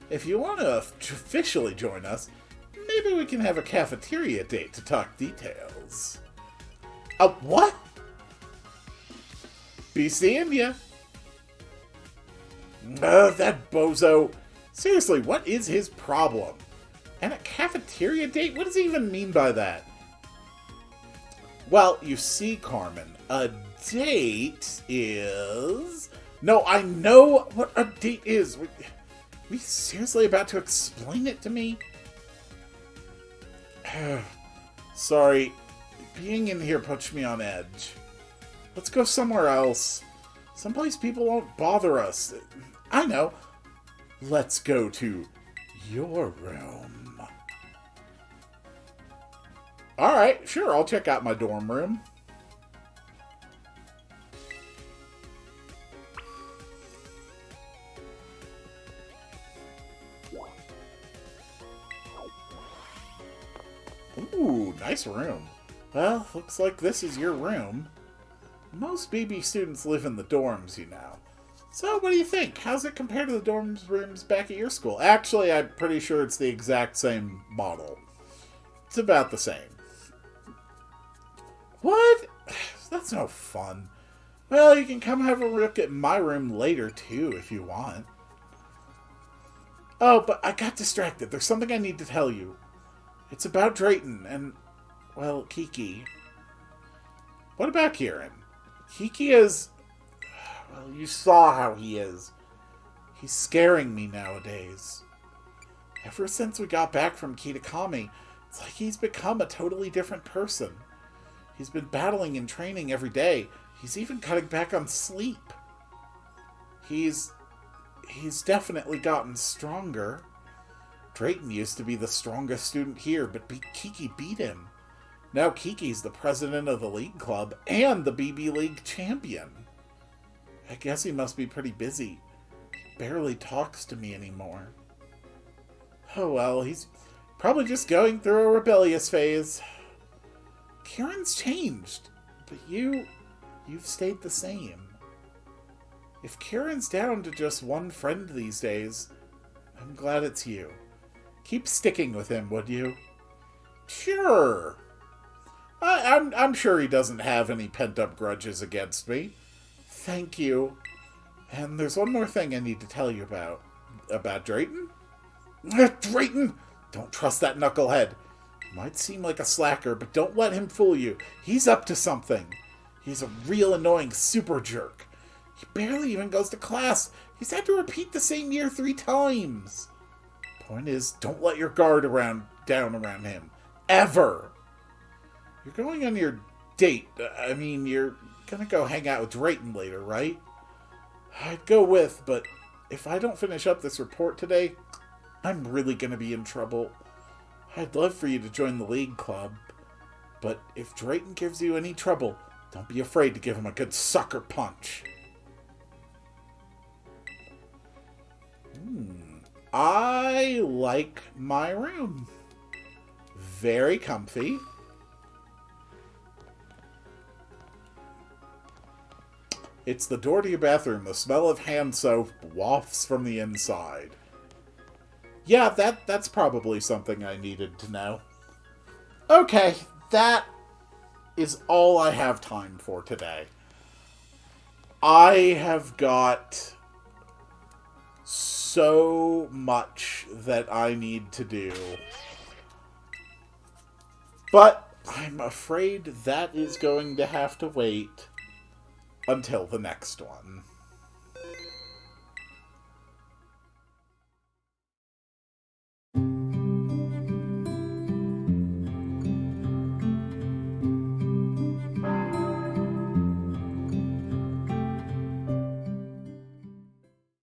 Speaker 1: If you want to officially join us, Maybe we can have a cafeteria date to talk details. What? Be seeing ya. That bozo. Seriously, what is his problem? And a cafeteria date? What does he even mean by that? Well, you see, Carmen, a date is... No, I know what a date is. Are we seriously about to explain it to me? Sorry, being in here puts me on edge. Let's go somewhere else. Someplace people won't bother us. I know. Let's go to your room. Alright, sure, I'll check out my dorm room. Ooh, nice room. Well, looks like this is your room. Most BB students live in the dorms, you know. So, what do you think? How's it compared to the dorms rooms back at your school? Actually, I'm pretty sure it's the exact same model. It's about the same. What? That's no fun. Well, you can come have a look at my room later, too, if you want. Oh, but I got distracted. There's something I need to tell you. It's about Drayton and, well, Kiki. What about Kieran? Kiki is... Well, you saw how he is. He's scaring me nowadays. Ever since we got back from Kitakami, it's like he's become a totally different person. He's been battling and training every day. He's even cutting back on sleep. He's definitely gotten stronger. Drayton used to be the strongest student here, but Kiki beat him. Now Kiki's the president of the league club and the BB League champion. I guess he must be pretty busy. He barely talks to me anymore. Oh well, he's probably just going through a rebellious phase. Kieran's changed, but you've stayed the same. If Kieran's down to just one friend these days, I'm glad it's you. Keep sticking with him, would you? Sure. I'm sure he doesn't have any pent-up grudges against me. Thank you. And there's one more thing I need to tell you about. About Drayton? Drayton! Don't trust that knucklehead. He might seem like a slacker, but don't let him fool you. He's up to something. He's a real annoying super jerk. He barely even goes to class. He's had to repeat the same year 3 times. Point is, don't let your guard down around him. Ever. You're going on your date. I mean, you're gonna go hang out with Drayton later, right? I'd go with, but if I don't finish up this report today, I'm really gonna be in trouble. I'd love for you to join the league club, but if Drayton gives you any trouble, don't be afraid to give him a good sucker punch. I like my room. Very comfy. It's the door to your bathroom. The smell of hand soap wafts from the inside. Yeah, that's probably something I needed to know. Okay, that is all I have time for today. I have got so much that I need to do. But I'm afraid that is going to have to wait until the next one.